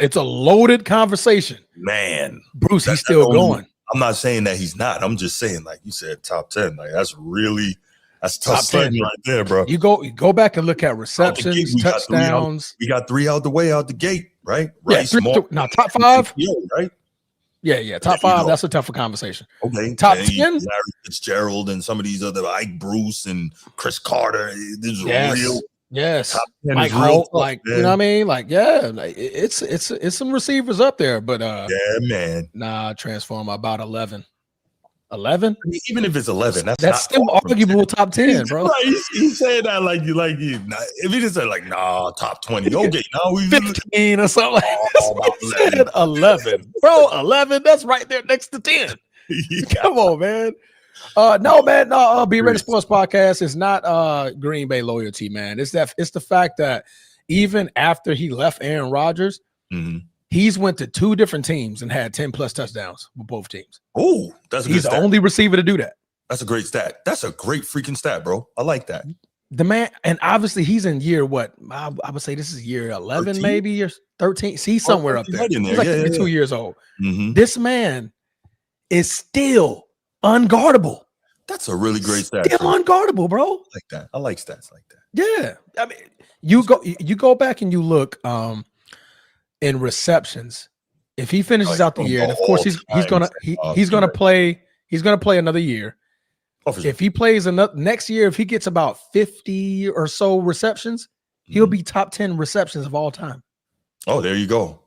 it's a loaded conversation. Man. Bruce, he's still going. I'm not saying that he's not. I'm just saying, like you said, top 10. Like that's tough sledding right there, bro. You go back and look at receptions, touchdowns. We got 3 out the gate, right? Yeah, top 5. Right? Yeah. Top 5. That's a tougher conversation. Okay. Top 10. Larry Fitzgerald and some of these other Ike Bruce and Chris Carter. This is real. Yes. Mike Holt, you know what I mean? It's some receivers up there, but man. Nah, transform about 11. 11? I mean, even if it's 11, that's still arguable top 10, bro. Right, he's saying that like you. If he just said top 20, okay, now we 15 or something. He said 11, bro. 11, that's right there next to 10. Come on, man. No, man. No, Be Ready Sports Podcast is not Green Bay loyalty, man. It's the fact that even after he left Aaron Rodgers, he's went to 2 different teams and had 10 plus touchdowns with both teams. Oh, he's the only receiver to do that. That's a great stat. That's a great freaking stat, bro. I like that. The man, and obviously he's in year what? I would say this is year 11, 13? Maybe, or 13. He's somewhere up there. He's like 32 years old. This man is still unguardable. That's a really great stat. Still unguardable, bro. I like that. I like stats like that. Yeah. I mean, you go back and you look in receptions. If he finishes out the year, and of course he's gonna play another year. If he plays another next year, if he gets about 50 or so receptions, he'll be top 10 receptions of all time. Oh, there you go.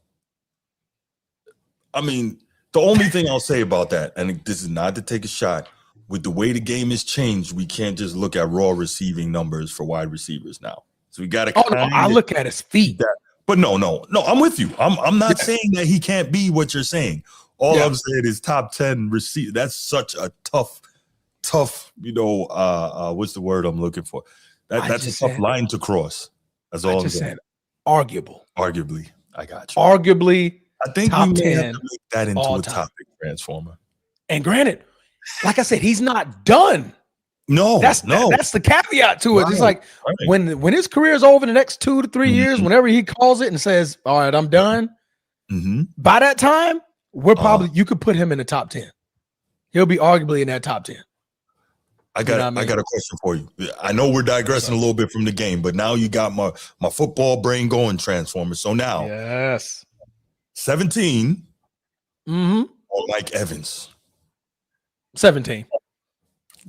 I mean, the only thing I'll say about that, and this is not to take a shot, with the way the game has changed, we can't just look at raw receiving numbers for wide receivers now. So we got to. I look at his feet. But no, I'm with you. I'm not saying that he can't be what you're saying. All I'm saying is top 10 receive. That's such a tough. What's the word I'm looking for? That's a tough line to cross. That's all I'm saying. Arguably, I got you. Arguably, I think top we may 10 have to make that into a topic, Transformer. And granted, like I said, he's not done. No, that's the caveat to it. It's like when his career is over the next 2 to 3 years, whenever he calls it and says, "All right, I'm done," by that time, you could put him in the top 10. He'll be arguably in that top 10. I got a question for you. I know we're digressing a little bit from the game, but now you got my football brain going, Transformer. So now, 17 or Mike Evans. 17.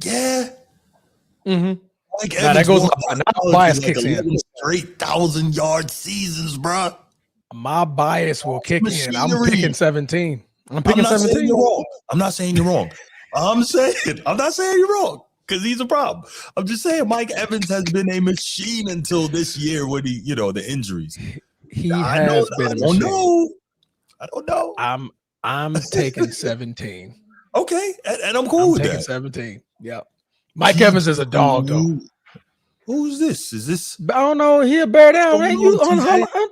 Yeah. Mike Evans, that goes. Now bias kicks in. Straight 1,000-yard seasons, bro. My bias will kick in. I'm picking 17. I'm not 17. Saying you're wrong. I'm not saying you're wrong. I'm not saying you're wrong because he's a problem. I'm just saying Mike Evans has been a machine until this year with the injuries. He has been a machine. I don't know. I'm taking 17. Okay, and I'm cool with that. 17. Yeah. Mike Evans is a dog, though. Who's this? Is this? I don't know. He'll bear down, man.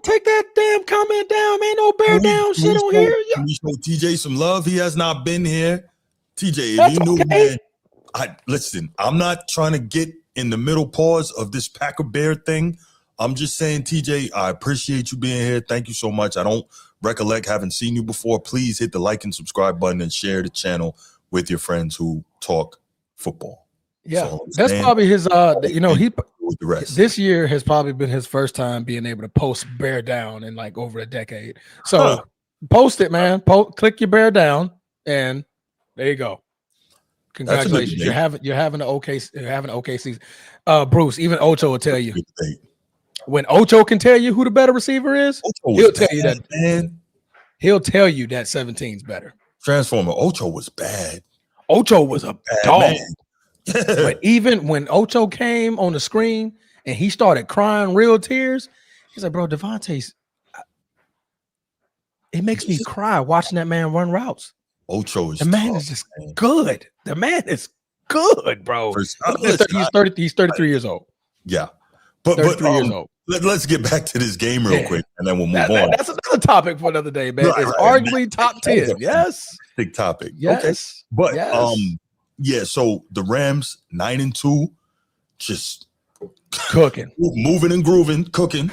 Take that damn comment down, man. No bear down shit on here. Can you show TJ some love? He has not been here. TJ, if you knew, man. Listen, I'm not trying to get in the middle pause of this Packer Bear thing. I'm just saying, TJ, I appreciate you being here. Thank you so much. I don't recollect having seen you before. Please hit the like and subscribe button and share the channel with your friends who talk football. Yeah, that's probably his. This year has probably been his first time being able to post bear down in like over a decade. So post it, man. Click your bear down, and there you go. Congratulations. You're having an okay season. Bruce, even Ocho will tell you. When Ocho can tell you who the better receiver is, he'll tell you that, man. He'll tell you that 17's better. Transformer Ocho was bad. Ocho was a dog. But even when Ocho came on the screen and he started crying real tears, he's like, bro, Devontae's, it makes me cry watching that man run routes. Ocho is the man is just good. The man is good, bro. He's 33 years old. Yeah. But years old. Let's get back to this game real quick, and then we'll move on. That's another topic for another day, man. It's arguably top 10. Yes. Big topic. Yes. Okay. But so the Rams 9-2, just cooking, moving and grooving, cooking.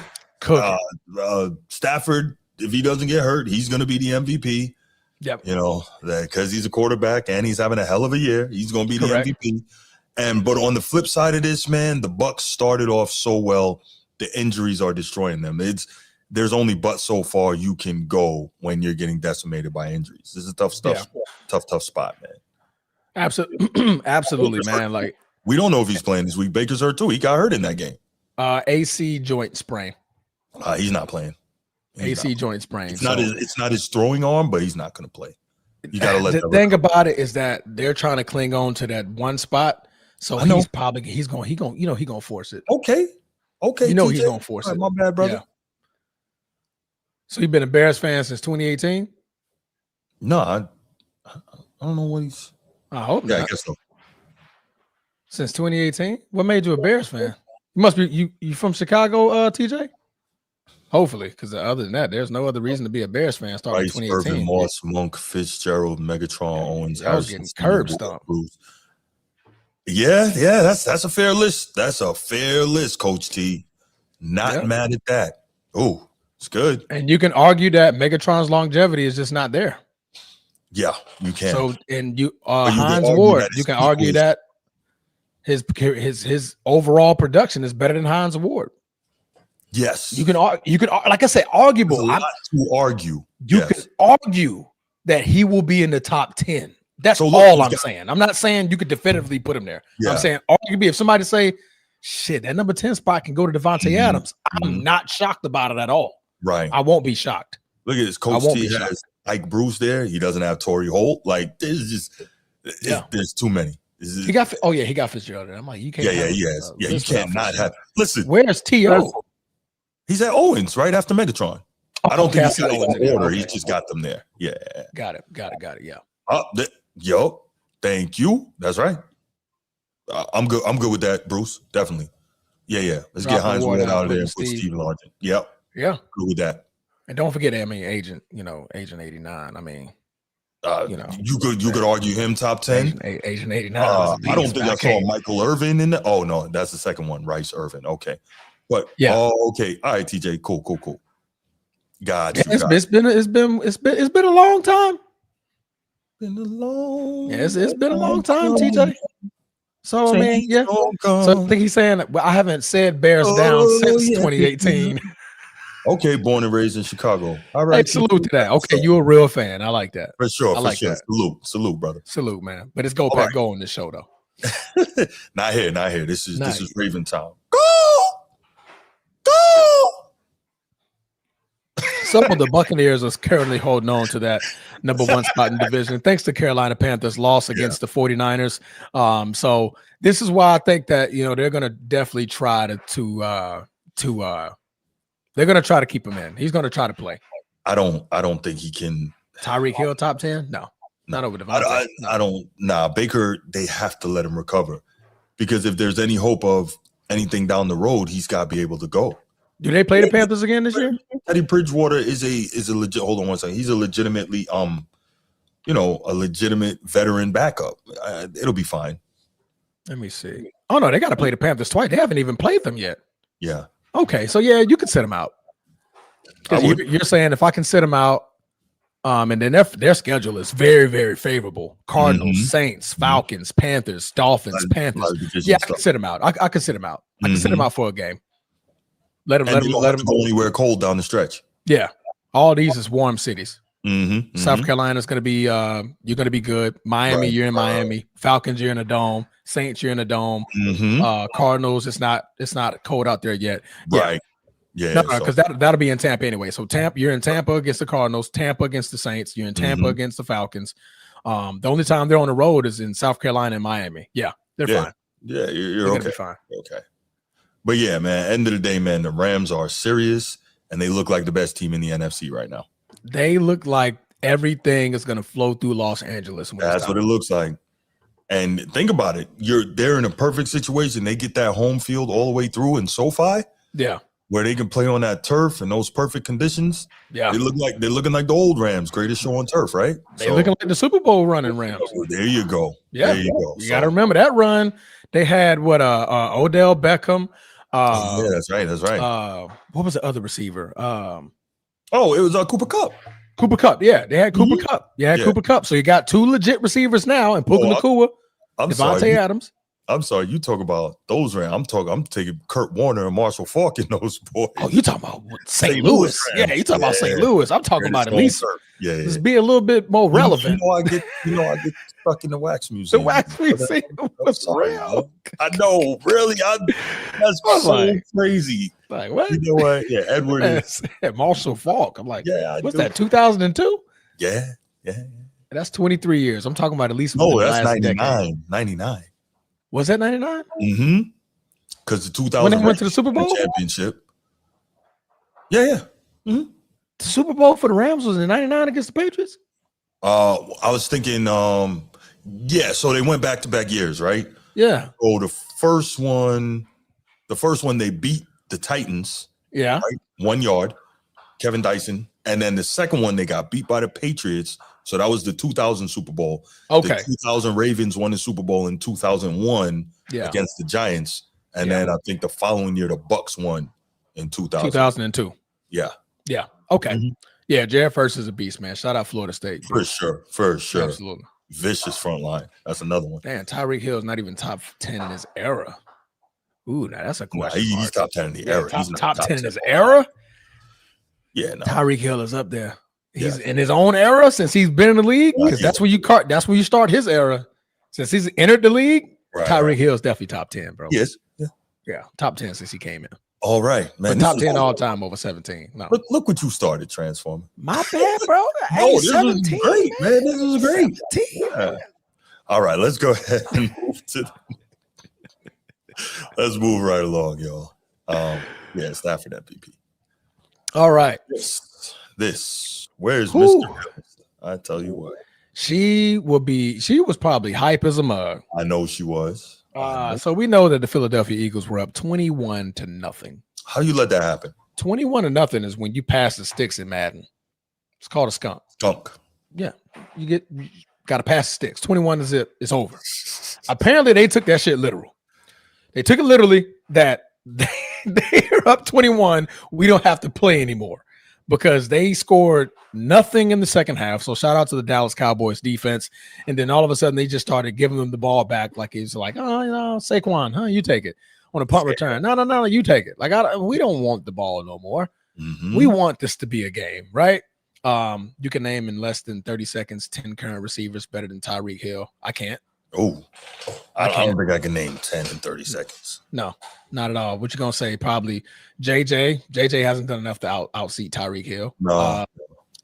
Stafford, if he doesn't get hurt, he's going to be the MVP. Yep. You know, because he's a quarterback and he's having a hell of a year. He's going to be the MVP. But on the flip side of this, man, the Bucs started off so well. The injuries are destroying them. There's only but so far you can go when you're getting decimated by injuries. This is tough stuff. Yeah. Tough spot, man. Absolutely, man. Like, we don't know if he's playing this week. Baker's hurt too. He got hurt in that game. AC joint sprain. He's not playing. AC joint sprain. It's not his throwing arm, but he's not going to play. You got to let the thing about it is that they're trying to cling on to that one spot. So he's going to force it. Okay. He's going to force it. My bad, brother. Yeah. So you've been a Bears fan since 2018? No, I don't know what he's. I hope not. I guess so. Since 2018? What made you a Bears fan? You must be you from Chicago, TJ? Hopefully, because other than that, there's no other reason to be a Bears fan starting 2018. Irvin, Moss, Monk, Fitzgerald, Megatron, Owens, I was getting curb stomped. Yeah, that's a fair list. That's a fair list, Coach T. Not mad at that. Oh, it's good. And you can argue that Megatron's longevity is just not there. Yeah, you can. So, and Hines Ward, you can argue that his overall production is better than Hines Ward. Yes, you can like I said, arguable. There's a lot to argue. You can argue that he will be in the top 10. That's all I'm saying. I'm not saying you could definitively put him there. Yeah. I'm saying arguably if somebody say, shit, that number 10 spot can go to Devontae Adams, I'm not shocked about it at all. Right. I won't be shocked. Look at this. Coach T has Ike Bruce there. He doesn't have Torrey Holt. Like, there's too many. He got Fitzgerald. I'm like, you can't. You can't not have. Listen, where's T.O.? He's at Owens right after Megatron. I don't think he's got them in order. Okay. He's just got them there. Yeah. Got it. Yeah. Thank you. That's right. I'm good. I'm good with that, Bruce. Definitely. Yeah. Let's get Hines Ward out of there and put Steve Largent. Yep. Yeah. Good with that. And don't forget, Agent 89. I mean, you could argue him top 10. Agent 89. I don't think I saw Michael Irvin in there. Oh no, that's the second one. Rice Irvin. Okay. But okay. All right, TJ. Cool. Got you. It's been a long time. It's been a long time, TJ. So I mean, So I think he's saying I haven't said Bears down since 2018. Okay, born and raised in Chicago. All right. Hey, salute to that. Okay, you're a real fan. I like that. For sure. That. Salute, brother. Salute, man. But it's Go Pack Go on this show, though. Not here. This is Raven Town. Go! Some of the Buccaneers are currently holding on to that number one spot in the division, thanks to Carolina Panthers' loss against the 49ers. So this is why I think that they're going to definitely try to they're going to try to keep him in. He's going to try to play. I don't think he can. Tyreek Hill top 10? No, not over Devontae. I don't. Nah, Baker. They have to let him recover because if there's any hope of anything down the road, he's got to be able to go. Do they play the Panthers again this year? Teddy Bridgewater is a legit. Hold on one second. He's a legitimately a legitimate veteran backup. It'll be fine. Let me see. Oh no, they got to play the Panthers twice. They haven't even played them yet. Yeah. Okay, so you could sit them out. You're saying if I can sit them out, and then their schedule is very, very favorable. Cardinals, Saints, Falcons, Panthers, Dolphins, Panthers. Yeah, I can sit them out. I can sit them out. I can sit them out for a game. Let them go anywhere cold down the stretch. Yeah, all these is warm cities. South Carolina's going to be you're going to be good. Miami, you're in Miami. Falcons, you're in a dome. Saints, you're in a dome. Cardinals, it's not cold out there yet. Right. Yeah. No, because that'll be in Tampa anyway. So you're in Tampa against the Cardinals, Tampa against the Saints, you're in Tampa against the Falcons. The only time they're on the road is in South Carolina and Miami. Yeah, they're fine. Yeah, you're okay. Gonna be fine. Okay. But yeah, man, end of the day, man, the Rams are serious and they look like the best team in the NFC right now. They look like everything is going to flow through Los Angeles. That's what it looks like. And think about it. They're in a perfect situation. They get that home field all the way through in SoFi. Yeah. Where they can play on that turf in those perfect conditions. Yeah. They're looking like the old Rams, greatest show on turf, right? They're looking like the Super Bowl running Rams. There you go. Yeah. There you go. You got to remember that run. They had Odell Beckham. Yeah, that's right. What was the other receiver? It was Cooper Kupp. Cooper Kupp, yeah. They had Cooper Kupp. Cooper Kupp. So you got two legit receivers now, and Puka Nacua, Devontae Adams. I'm sorry, you talk about those Rams. I'm taking Kurt Warner and Marshall Faulk in those boys. Oh, you talking about St. Louis? Yeah, you talking about St. Louis. I'm talking about at least just be a little bit more relevant. I get stuck in the wax museum. The wax museum was real. I know, really. That's so crazy. Like what? You know what? Yeah, Edward is Marshall Faulk. I'm like, what's that? 2002? Yeah. That's 23 years. I'm talking about at least. No, that's 99. 99. Was that 99? Because the 2000 when they went to the Super Bowl championship. Yeah. The Super Bowl for the Rams was in 99 against the Patriots. I was thinking, so they went back-to-back years, right? Yeah. Oh, the first one they beat the Titans. Yeah. Right? 1 yard, Kevin Dyson. And then the second one, they got beat by the Patriots. So that was the 2000 Super Bowl. Okay. The 2000 Ravens won the Super Bowl in 2001 against the Giants. And then I think the following year, the Bucs won in 2002. Yeah. Okay. Yeah, Jared First is a beast, man. Shout out Florida State. For sure. Absolutely. Vicious front line. That's another one. Man, Tyreek Hill is not even top 10 in his era. Ooh, now that's a question. He's top 10 in the era. He's top 10 in his era? Yeah, no. Tyreek Hill is up there. He's in his own era since he's been in the league. Because that's where you start his era. Since he's entered the league, Tyreek Hill is definitely top 10, bro. Yes. Yeah, top 10 since he came in. All right, man. But top 10 all time over 17. No. Look what you started, Transformer. My bad, bro. This was great, man. This was great. Yeah. All right, let's go ahead and move let's move right along, y'all. Stafford MVP. All right. Where's Mr. Hills? I tell you what. She was probably hype as a mug. I know she was. So we know that the Philadelphia Eagles were up 21-0. How you let that happen? 21-0 is when you pass the sticks in Madden. It's called a skunk. Yeah. You got to pass the sticks. 21-0. It's over. Apparently they took that shit literal. They took it literally that they're up 21. We don't have to play anymore because they scored nothing in the second half. So shout out to the Dallas Cowboys defense. And then all of a sudden they just started giving them the ball back. Like it's like, Saquon, you take it on a punt return. No, you take it. Like we don't want the ball no more. We want this to be a game, right? You can name in less than 30 seconds 10 current receivers better than Tyreek Hill. I can't. Oh, I don't think I can name 10 in 30 seconds. No, not at all. What you gonna say? Probably JJ. JJ hasn't done enough to outseat Tyreek Hill. No.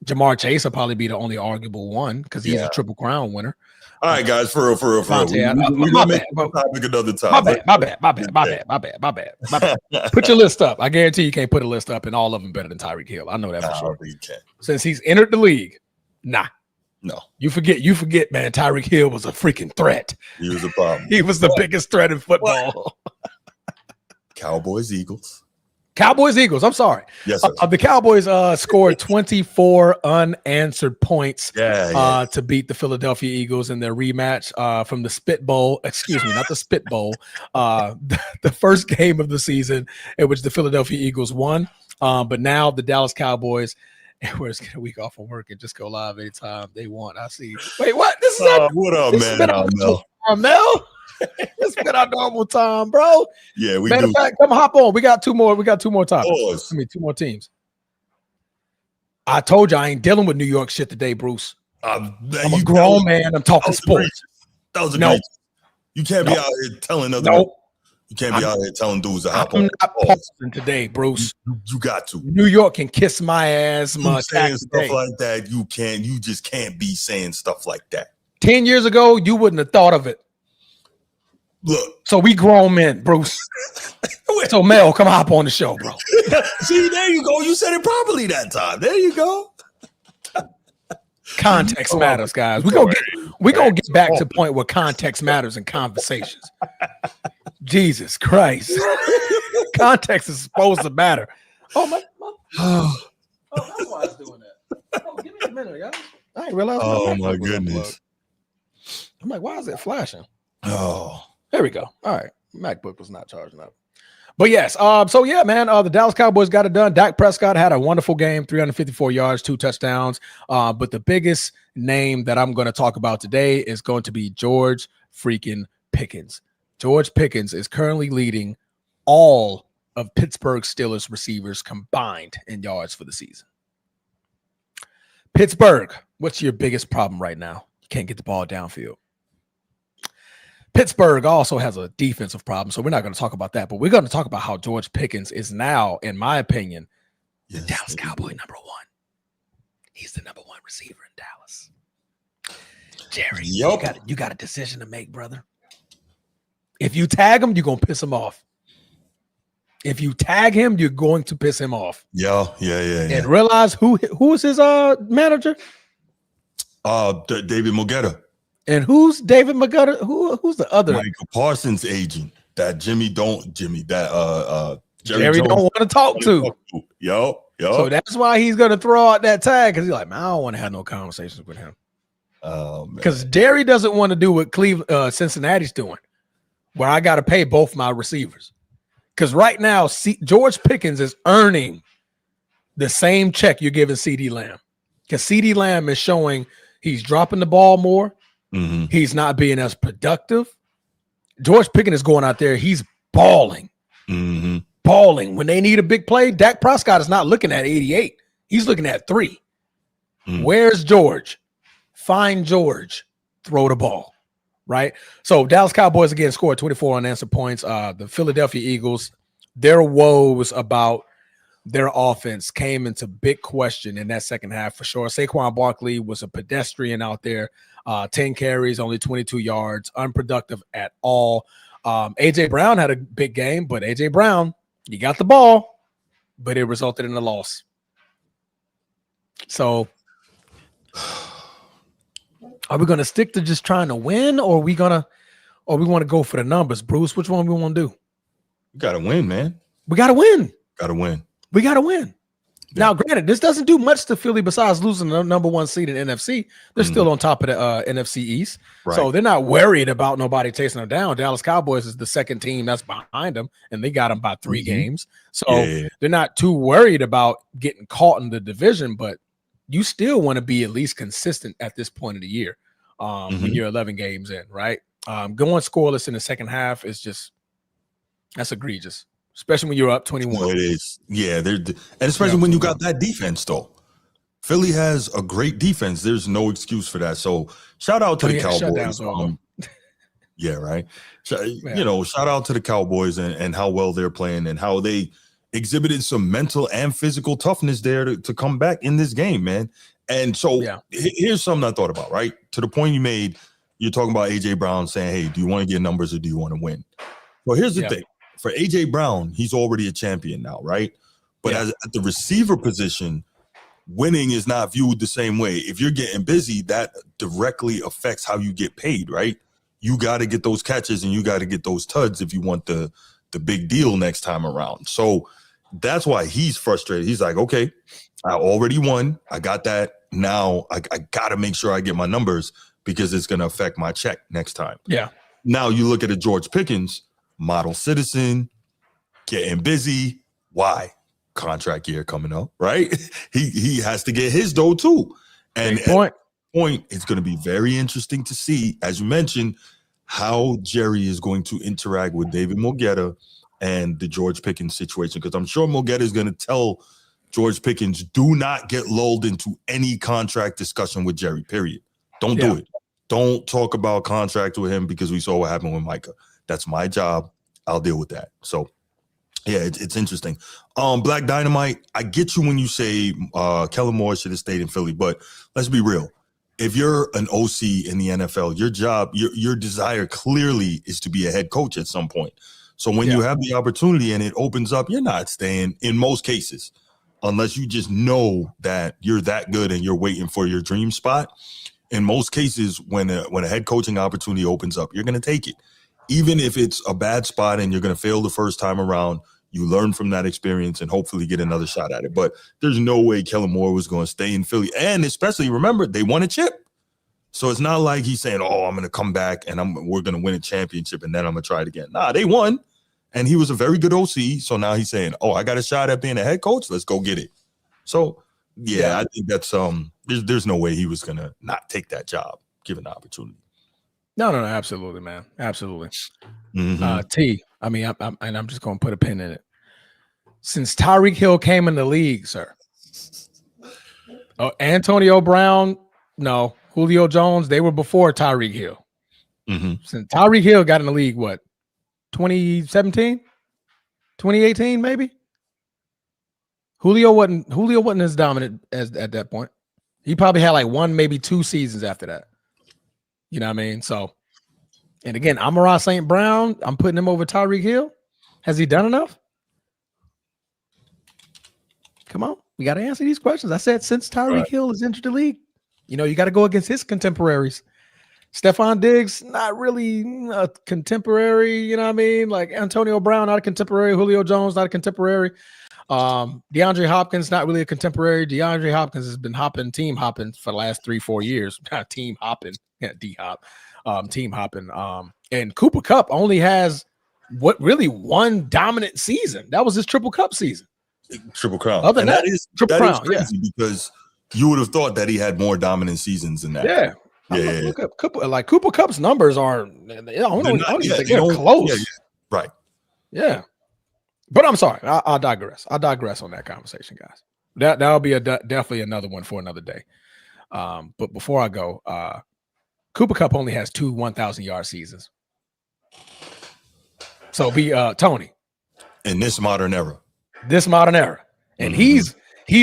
Jamar Chase will probably be the only arguable one because he's a Triple Crown winner. All right, guys, for real. We're gonna make the topic another time. My bad. Put your list up. I guarantee you can't put a list up and all of them better than Tyreek Hill. I know that for sure. You can. Since he's entered the league, nah. No. You forget, man. Tyreek Hill was a freaking threat. He was a problem. He was the biggest threat in football. Cowboys, Eagles. I'm sorry. Yes, sir. The Cowboys scored 24 unanswered points to beat the Philadelphia Eagles in their rematch from the Spit Bowl. Excuse me, not the Spit Bowl. The first game of the season in which the Philadelphia Eagles won. But now the Dallas Cowboys, we're just get a week off from work and just go live anytime they want. I see. Wait, what? This is what up, man? Mel. It's been our normal time, bro. Yeah, we Matter do. of fact, come hop on. We got two more topics. Pause. Two more teams. I told you I ain't dealing with New York shit today, Bruce. I'm a grown man. I'm talking sports. That was egregious. You can't be out here telling other. You can't be out here telling dudes to hop on. I'm not pausing today, Bruce. You got to. New York can kiss my ass. You saying stuff like that. You can't. You just can't be saying stuff like that. 10 years ago, you wouldn't have thought of it. Look. So we grown men, Bruce. So Mel, come hop on the show, bro. See, there you go. You said it properly that time. There you go. Context matters, guys. We're gonna get back to the point where context matters in conversations. Jesus Christ. Context is supposed to matter. Oh, that's why I was doing that. Oh, give me a minute, guys. I didn't realize. Oh my goodness. I'm like, why is it flashing? Oh, there we go. All right. MacBook was not charging up. But yes, so yeah, man, the Dallas Cowboys got it done. Dak Prescott had a wonderful game, 354 yards, 2 touchdowns. But the biggest name that I'm going to talk about today is going to be George freaking Pickens. George Pickens is currently leading all of Pittsburgh Steelers receivers combined in yards for the season. Pittsburgh, what's your biggest problem right now? You can't get the ball downfield. Pittsburgh also has a defensive problem, so we're not going to talk about that, but we're going to talk about how George Pickens is now, in my opinion, the Dallas Cowboy #1. He's the #1 receiver in Dallas. Jerry, you got a decision to make, brother. If you tag him, you're going to piss him off. If you tag him, you're going to piss him off. Yeah. And realize who is his manager? David Mogetta. And who's David Mogetta? Who's the other? Michael Parsons' agent that Jerry don't want to talk to. Yo. So that's why he's going to throw out that tag, because he's like, man, I don't want to have no conversations with him. Because Jerry doesn't want to do what Cincinnati's doing, where I got to pay both my receivers. Because right now, George Pickens is earning the same check you're giving CeeDee Lamb. Because CeeDee Lamb is showing he's dropping the ball more. Mm-hmm. He's not being as productive. George Pickens is going out there. He's balling. Mm-hmm. Balling. When they need a big play, Dak Prescott is not looking at 88. He's looking at 3. Mm-hmm. Where's George? Find George. Throw the ball. Right? So Dallas Cowboys again scored 24 unanswered points. The Philadelphia Eagles, their woes about their offense came into big question in that second half for sure. Saquon Barkley was a pedestrian out there. 10 carries, only 22 yards, unproductive at all. A.J. Brown had a big game, but A.J. Brown, you got the ball, but it resulted in a loss. So are we going to stick to just trying to win, or we want to go for the numbers, Bruce? Which one we want to do? You got to win, man. We got to win. We got to win. Yeah. Now, granted, this doesn't do much to Philly besides losing the #1 seed in NFC. They're still on top of the NFC East. Right. So they're not worried about nobody chasing them down. Dallas Cowboys is the second team that's behind them, and they got them by 3 games. So they're not too worried about getting caught in the division, but you still want to be at least consistent at this point of the year when you're 11 games in, right? Going scoreless in the second half is that's egregious. Especially when you're up 21. Well, it is. Yeah, and especially when you got that defense, though. Philly has a great defense. There's no excuse for that. So shout out to the Cowboys. Yeah, right. Shout out to the Cowboys and how well they're playing and how they exhibited some mental and physical toughness there to come back in this game, man. And so here's something I thought about, right? To the point you made, you're talking about A.J. Brown saying, hey, do you want to get numbers or do you want to win? Well, here's the thing. For A.J. Brown, he's already a champion now, right? But at the receiver position, winning is not viewed the same way. If you're getting busy, that directly affects how you get paid, right? You got to get those catches and you got to get those tuds if you want the big deal next time around. So that's why he's frustrated. He's like, okay, I already won. I got that. Now I got to make sure I get my numbers because it's going to affect my check next time. Yeah. Now you look at a George Pickens, model citizen, getting busy. Why? Contract year coming up, right? He has to get his dough too. And at that point, it's going to be very interesting to see, as you mentioned, how Jerry is going to interact with David Mogetta and the George Pickens situation. Because I'm sure Mogetta is going to tell George Pickens, do not get lulled into any contract discussion with Jerry, period. Don't do it. Don't talk about contract with him because we saw what happened with Micah. That's my job. I'll deal with that. So, yeah, it's interesting. Black Dynamite, I get you when you say Kellen Moore should have stayed in Philly, but let's be real. If you're an OC in the NFL, your job, your desire clearly is to be a head coach at some point. So when you have the opportunity and it opens up, you're not staying in most cases, unless you just know that you're that good and you're waiting for your dream spot. In most cases, when a head coaching opportunity opens up, you're going to take it. Even if it's a bad spot and you're going to fail the first time around, you learn from that experience and hopefully get another shot at it. But there's no way Kellen Moore was going to stay in Philly. And especially, remember, they won a chip. So it's not like he's saying, oh, I'm going to come back and we're going to win a championship and then I'm going to try it again. Nah, they won. And he was a very good OC. So now he's saying, oh, I got a shot at being a head coach. Let's go get it. So, I think that's there's no way he was going to not take that job given the opportunity. No, absolutely, man. Absolutely. Mm-hmm. I'm just going to put a pin in it. Since Tyreek Hill came in the league, sir. Antonio Brown, no. Julio Jones, they were before Tyreek Hill. Mm-hmm. Since Tyreek Hill got in the league, what, 2017? 2018, maybe? Julio wasn't as dominant as at that point. He probably had like one, maybe 2 seasons after that. You know what I mean? So, and again, Amon-Ra St. Brown, I'm putting him over Tyreek Hill. Has he done enough? Come on. We got to answer these questions. I said since Tyreek Hill has entered the league, you got to go against his contemporaries. Stephon Diggs, not really a contemporary, you know what I mean? Like Antonio Brown, not a contemporary. Julio Jones, not a contemporary. DeAndre Hopkins, not really a contemporary. DeAndre Hopkins has been team hopping for the last 3-4 years. Team hopping, D-hop, team hopping. And Cooper Kupp only has one dominant season. That was his Triple Cup season. Triple Crown. Other than that is crazy because you would have thought that he had more dominant seasons than that. Yeah. Look up Cooper Kupp's numbers are they're close. Yeah. Right. Yeah. But I'm sorry. I'll digress. I'll digress on that conversation, guys. That'll be definitely another one for another day. But before I go, Cooper Kupp only has 2 1,000-yard seasons. So be Tony. In this modern era. And he's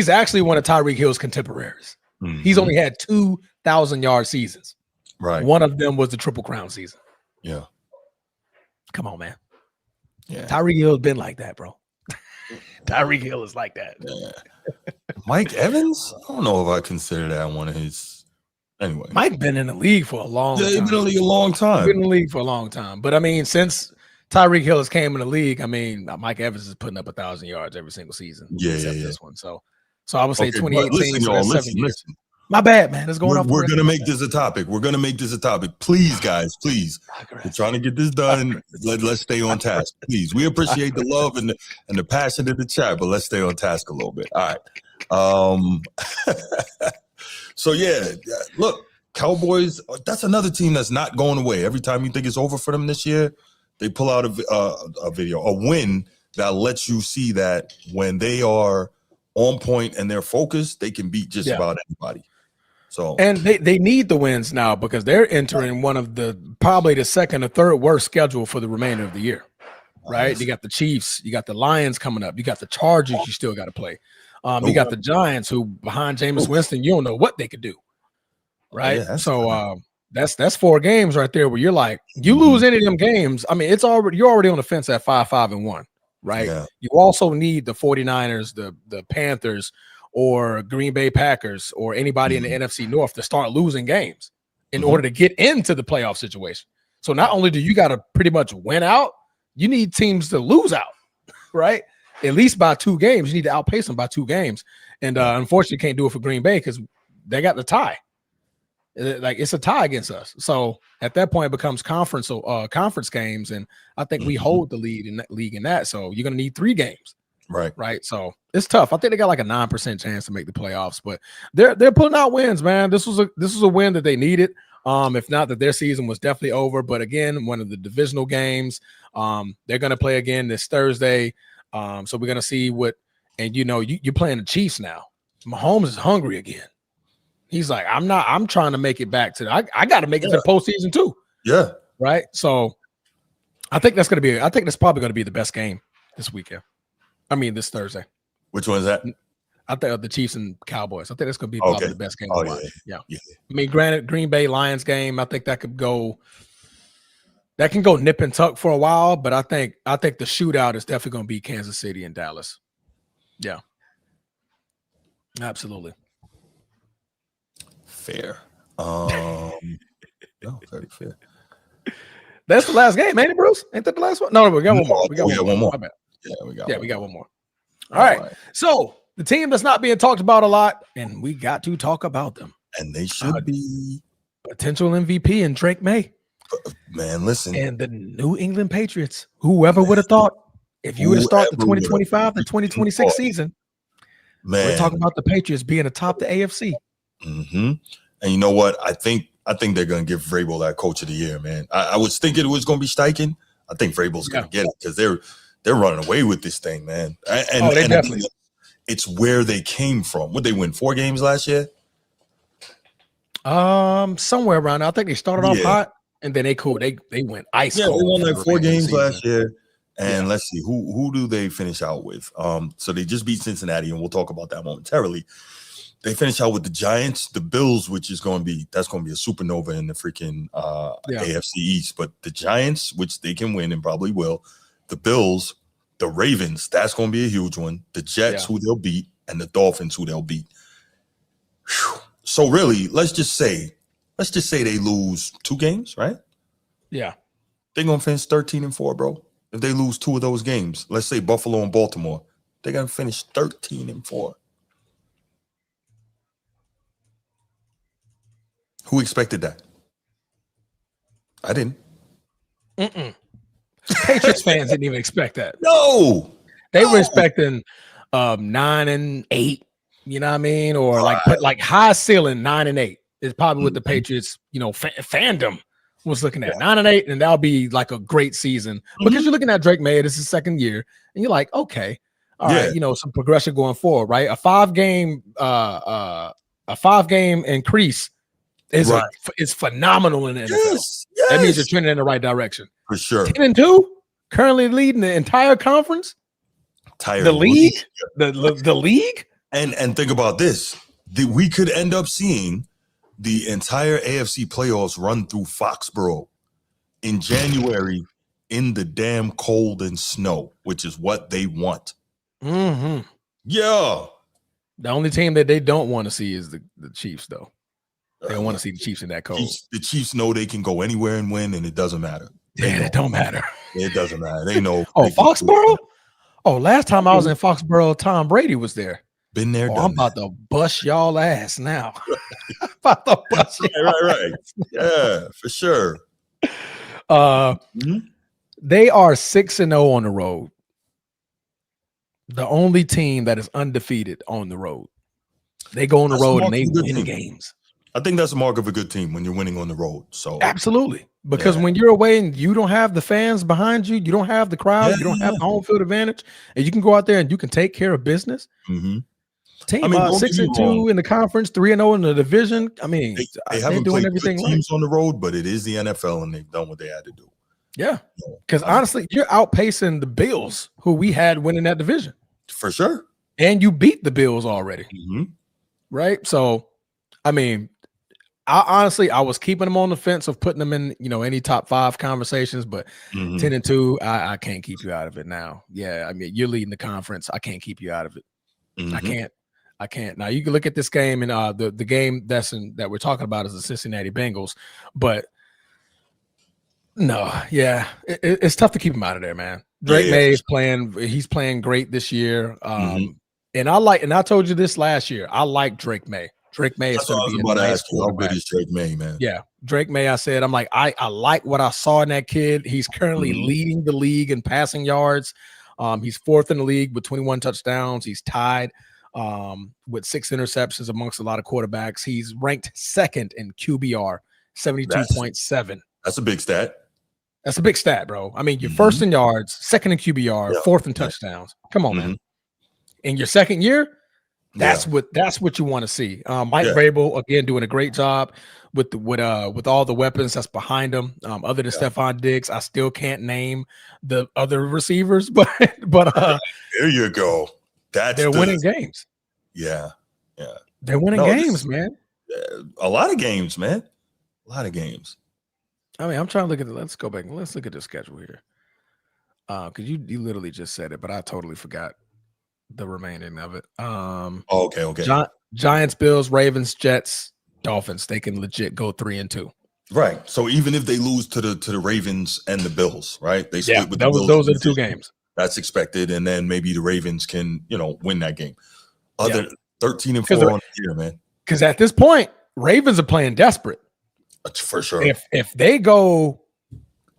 actually one of Tyreek Hill's contemporaries. Mm-hmm. He's only had 2,000-yard seasons. Right. One of them was the Triple Crown season. Yeah. Come on, man. Yeah. Tyreek Hill has been like that, bro. Tyreek Hill is like that. Yeah. Mike Evans? I don't know if I consider that one of his. Anyway. Mike been in the league for a long time. He's been in the league a long time. Been in the league for a long time. But, I mean, since Tyreek Hill has came in the league, I mean, Mike Evans is putting up 1,000 yards every single season. Except this one. So I would say 2018. Listen. My bad, man. It's going off. We're going to make this a topic. Please, guys, please. We're trying to get this done. Let's stay on task, please. We appreciate the love and the passion in the chat, but let's stay on task a little bit. All right. So, look, Cowboys, that's another team that's not going away. Every time you think it's over for them this year, they pull out a win that lets you see that when they are on point and they're focused, they can beat just about anybody. So, and they need the wins now because they're entering one of probably the second or third worst schedule for the remainder of the year, right? You got the Chiefs, you got the Lions coming up, you got the Chargers you still got to play. You got the Giants who behind Jameis Winston, you don't know what they could do, right? That's 4 games right there where you're like, you lose any of them games. I mean, you're already on the fence at 5-5-1, right? Yeah. You also need the 49ers, the Panthers, or Green Bay Packers, or anybody in the NFC North to start losing games in order to get into the playoff situation. So not only do you got to pretty much win out, you need teams to lose out, right? At least by 2 games. You need to outpace them by 2 games. And unfortunately, can't do it for Green Bay because they got the tie. Like it's a tie against us. So at that point, it becomes conference games, and I think we hold the lead in that. So you're going to need 3 games. Right. So it's tough. I think they got like a 9% chance to make the playoffs, but they're putting out wins, man. This was a win that they needed. If not, that their season was definitely over. But again, one of the divisional games, they're going to play again this Thursday. So we're going to see what and you're playing the Chiefs now. Mahomes is hungry again. He's like, I'm trying to make it back to I got to make it to the postseason too. Yeah. Right. So I think that's probably going to be the best game this weekend. I mean, this Thursday. Which one is that? I think the Chiefs and Cowboys. I think that's going to be probably the best game to watch. Yeah. Yeah. I mean, granted, Green Bay Lions game, I think that can go nip and tuck for a while, but I think the shootout is definitely going to be Kansas City and Dallas. Yeah. Absolutely. Fair. No, very fair. That's the last game, ain't it, Bruce? Ain't that the last one? No, we got one more. We got one more. My bad. Yeah, we got one more. All right. So the team that's not being talked about a lot, and we got to talk about them. And they should be potential MVP and Drake May. Man, listen. And the New England Patriots. Whoever would have thought if you would have started the 2025 to 2026 season, we're talking about the Patriots being atop the AFC. Mm-hmm. And you know what? I think they're going to give Vrabel that Coach of the Year, man. I was thinking it was going to be Steichen. I think Vrabel's going to get it because they're running away with this thing, man. And definitely. It's where they came from. Would they win 4 games last year? Somewhere around there. I think they started off hot and then they went ice cold. They won like 4 games last year. And let's see, who do they finish out with? So they just beat Cincinnati, and we'll talk about that momentarily. They finish out with the Giants, the Bills, which is going to be a supernova in the freaking AFC East. But the Giants, which they can win and probably will, the Bills, the Ravens, that's going to be a huge one. The Jets, who they'll beat, and the Dolphins, who they'll beat. Whew. So really, let's just say they lose 2 games, right? Yeah, they're gonna finish 13-4, bro. If they lose 2 of those games, let's say Buffalo and Baltimore, they're gonna finish 13-4. Who expected that? I didn't. Patriots fans didn't even expect that. No, they were expecting 9-8. You know what I mean? Or like high ceiling 9-8 is probably what the Patriots, fandom was looking at. 9-8, and that'll be like a great season because you're looking at Drake May. This is his second year, and you're like, okay, all right, some progression going forward, right? A 5-game increase is phenomenal in the NFL. Yes. That means you're trending in the right direction for sure. 10-2, currently leading the entire conference. The league, the league. And think about this. We could end up seeing the entire AFC playoffs run through Foxborough in January in the damn cold and snow, which is what they want. Mm-hmm. Yeah. The only team that they don't want to see is the Chiefs, though. They don't want to see the Chiefs in that cold. The Chiefs know they can go anywhere and win, and it doesn't matter. It don't matter. It doesn't matter. They know. Foxborough? Oh, last time I was in Foxborough, Tom Brady was there. Been there, done I'm about to bust y'all ass now. About to bust right. Yeah, for sure. They are 6-0 on the road. The only team that is undefeated on the road. They go on the road and they win games. I think that's a mark of a good team when you're winning on the road. So absolutely. Because when you're away and you don't have the fans behind you, you don't have the crowd, you don't have the home field advantage, and you can go out there and you can take care of business. Mm-hmm. Team 6-2 in the conference, 3-0 in the division. I mean, they haven't doing everything teams on the road, but it is the NFL, and they've done what they had to do. Yeah, because honestly, you're outpacing the Bills, who we had winning that division for sure, and you beat the Bills already, right? So, I mean, I was keeping them on the fence of putting them in, any top 5 conversations, but 10-2, I can't keep you out of it now. Yeah, I mean, you're leading the conference. I can't keep you out of it. I can't. Now you can look at this game, and the game that we're talking about is the Cincinnati Bengals, but no, it's tough to keep him out of there, man. Drake May is he's playing great this year. And I told you this last year. I like Drake May. Drake May is going to be a nice quarterback. How good is Drake May, man? Yeah, Drake May. I said, I'm like, I like what I saw in that kid. He's currently leading the league in passing yards. He's 4th in the league with 21 touchdowns. He's tied with 6 interceptions amongst a lot of quarterbacks. He's ranked 2nd in QBR, 72.7. That's a big stat. That's a big stat, bro. I mean, you're 1st in yards, 2nd in QBR, 4th in touchdowns. Come on, man. in your second year, that's what you want to see. Mike Vrabel again doing a great job with all the weapons that's behind him. Other than Stephon Diggs, I still can't name the other receivers, but there you go. They're winning games. Yeah. They're winning games, man. A lot of games, man. A lot of games. I mean, I'm trying to look at it. Let's go back and let's look at the schedule here. Because you literally just said it, but I totally forgot the remaining of it. Okay. Giants, Bills, Ravens, Jets, Dolphins. They can legit go 3-2. Right. So even if they lose to the Ravens and the Bills, right? They split with the Bills. Those are the two games. That's expected, and then maybe the Ravens can, win that game. 13-4 on the year, man. Because at this point, Ravens are playing desperate. For sure. If they go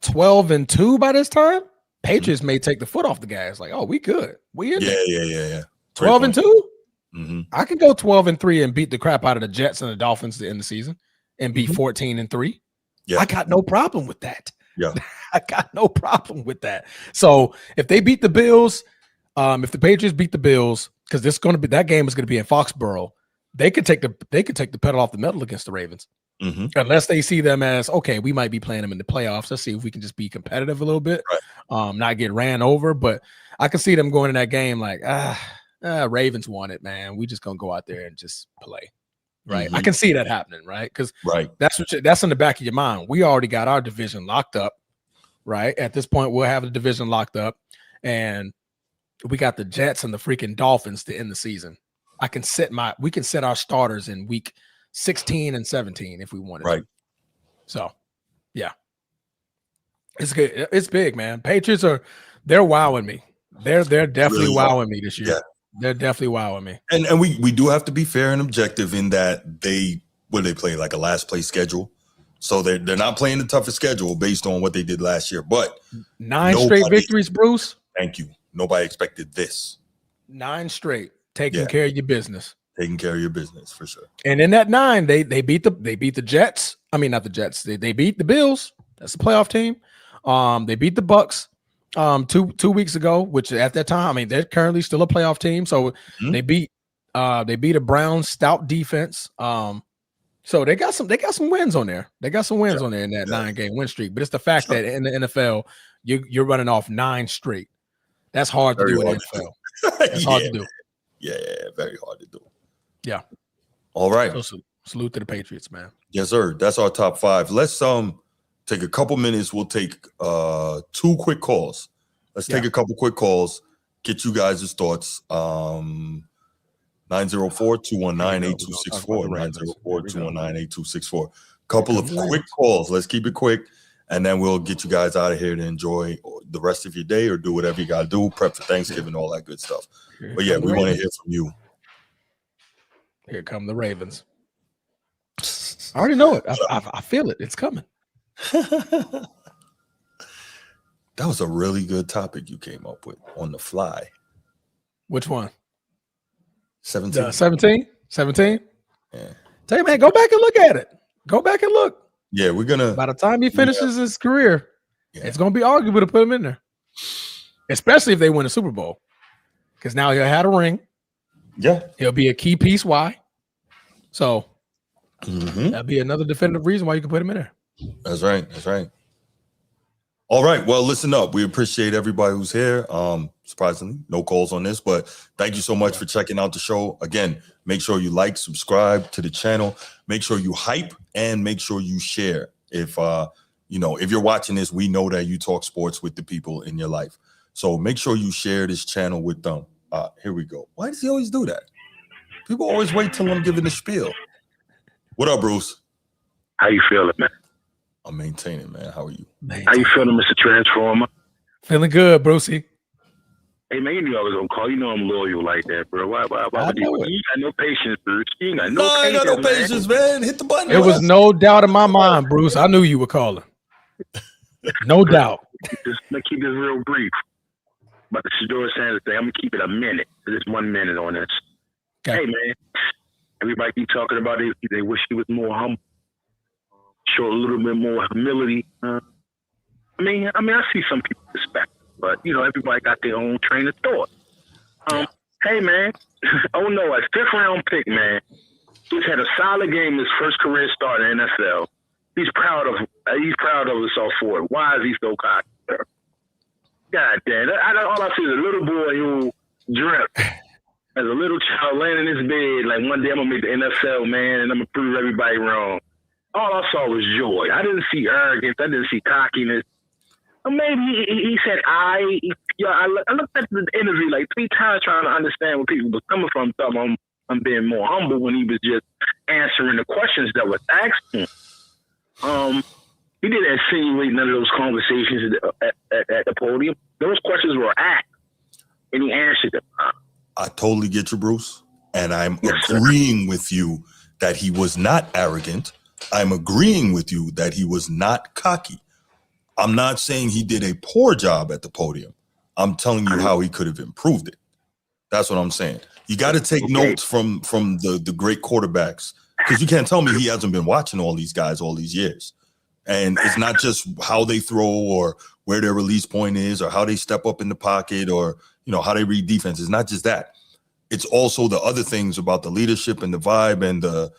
12-2 by this time, Patriots may take the foot off the gas. Like, oh, we good. We in there. Yeah. 12-2. Mm-hmm. I can go 12-3 and beat the crap out of the Jets and the Dolphins to end the season, and be 14-3. Yeah, I got no problem with that. Yeah, I got no problem with that. So if they beat the Bills, if the Patriots beat the Bills, because that game is going to be in Foxborough, they could take the pedal off the metal against the Ravens. Mm-hmm. Unless they see them as, okay, we might be playing them in the playoffs. Let's see if we can just be competitive a little bit, not get ran over. But I can see them going in that game like, Ravens won it, man. We just gonna go out there and just play, right? Mm-hmm. I can see that happening, right? Because that's in the back of your mind. We already got our division locked up, right? At this point, we'll have the division locked up, and we got the Jets and the freaking Dolphins to end the season. We can set our starters in week 16 and 17 if we wanted to. So yeah, it's good. It's big, man. Patriots they're wowing me. They're definitely really wowing me this year. Yeah. They're definitely wowing me. And we do have to be fair and objective in that they play like a last place schedule. So they're not playing the toughest schedule based on what they did last year. But 9 straight victories, Bruce. Thank you. Nobody expected this. 9 straight. Taking care of your business. Taking care of your business for sure. And in that 9, they beat the Jets. I mean, not the Jets. They beat the Bills. That's a playoff team. They beat the Bucs 2 weeks ago, which at that time, I mean, they're currently still a playoff team. So they beat a Browns stout defense. So they got some wins on there. They got some wins on there in that 9-game win streak. But it's the fact that in the NFL, you're running off 9 straight. That's hard to do in the NFL. That's hard to do. Yeah, very hard to do. Yeah. All right. So salute to the Patriots, man. Yes, sir. That's our top 5. Let's take a couple minutes. We'll take 2 quick calls. Let's take a couple quick calls. Get you guys' thoughts. 904-219-8264. 904-219-8264. Couple of quick calls. Let's keep it quick. And then we'll get you guys out of here to enjoy the rest of your day or do whatever you got to do. Prep for Thanksgiving, all that good stuff. But yeah, we want to hear from you. Here come the Ravens. I already know it. I feel it. It's coming. That was a really good topic you came up with on the fly. Which one? 17. 17? 17? Yeah. Tell you, man, go back and look at it. Go back and look. Yeah, we're going to. By the time he finishes his career, it's going to be arguable to put him in there. Especially if they win a Super Bowl. Because now he'll have a ring. Yeah. He'll be a key piece. Why? So that'd be another definitive reason why you can put him in there. That's right. All right. Well, listen up. We appreciate everybody who's here. Surprisingly, no calls on this, but thank you so much for checking out the show. Again, make sure you like, subscribe to the channel. Make sure you hype and make sure you share. If you're watching this, we know that you talk sports with the people in your life. So make sure you share this channel with them. Here we go. Why does he always do that? People always wait till I'm giving the spiel. What up, Bruce? How you feeling, man? I'm maintaining, man. How are you? How you feeling, Mr. Transformer? Feeling good, Brucey. Hey, man, you knew I was going to call. You know I'm loyal like that, bro. Why would you? You got no patience, Bruce. You ain't got no patience, I ain't got no patience, man. Hit the button. There was no doubt in my mind, Bruce. I knew you were calling. No doubt. Just keep this real brief. But the Shador Sanders thing, I'm going to keep it a minute. Just 1 minute on this. Okay. Hey, man, everybody keep talking about it. They wish he was more humble. Show a little bit more humility. I see some people respect, but everybody got their own train of thought. Hey, man. Oh, no, a 5th-round pick, man. He's had a solid game his first career start in the NFL. He's proud of himself for it. Why is he so cocky? God damn. All I see is a little boy who dreamt as a little child laying in his bed, like, one day I'm going to make the NFL, man, and I'm going to prove everybody wrong. All I saw was joy. I didn't see arrogance. I didn't see cockiness. Or maybe he said, I looked at the interview like 3 times trying to understand where people were coming from. Thought I'm being more humble when he was just answering the questions that was asked him. He didn't insinuate none of those conversations at the podium. Those questions were asked, and he answered them. I totally get you, Bruce, and I'm agreeing with you that he was not arrogant. I'm agreeing with you that he was not cocky. I'm not saying he did a poor job at the podium. I'm telling you how he could have improved it. That's what I'm saying. You got to take notes from the great quarterbacks, because you can't tell me he hasn't been watching all these guys all these years. And it's not just how they throw or where their release point is or how they step up in the pocket or, how they read defense. It's not just that. It's also the other things about the leadership and the vibe and the,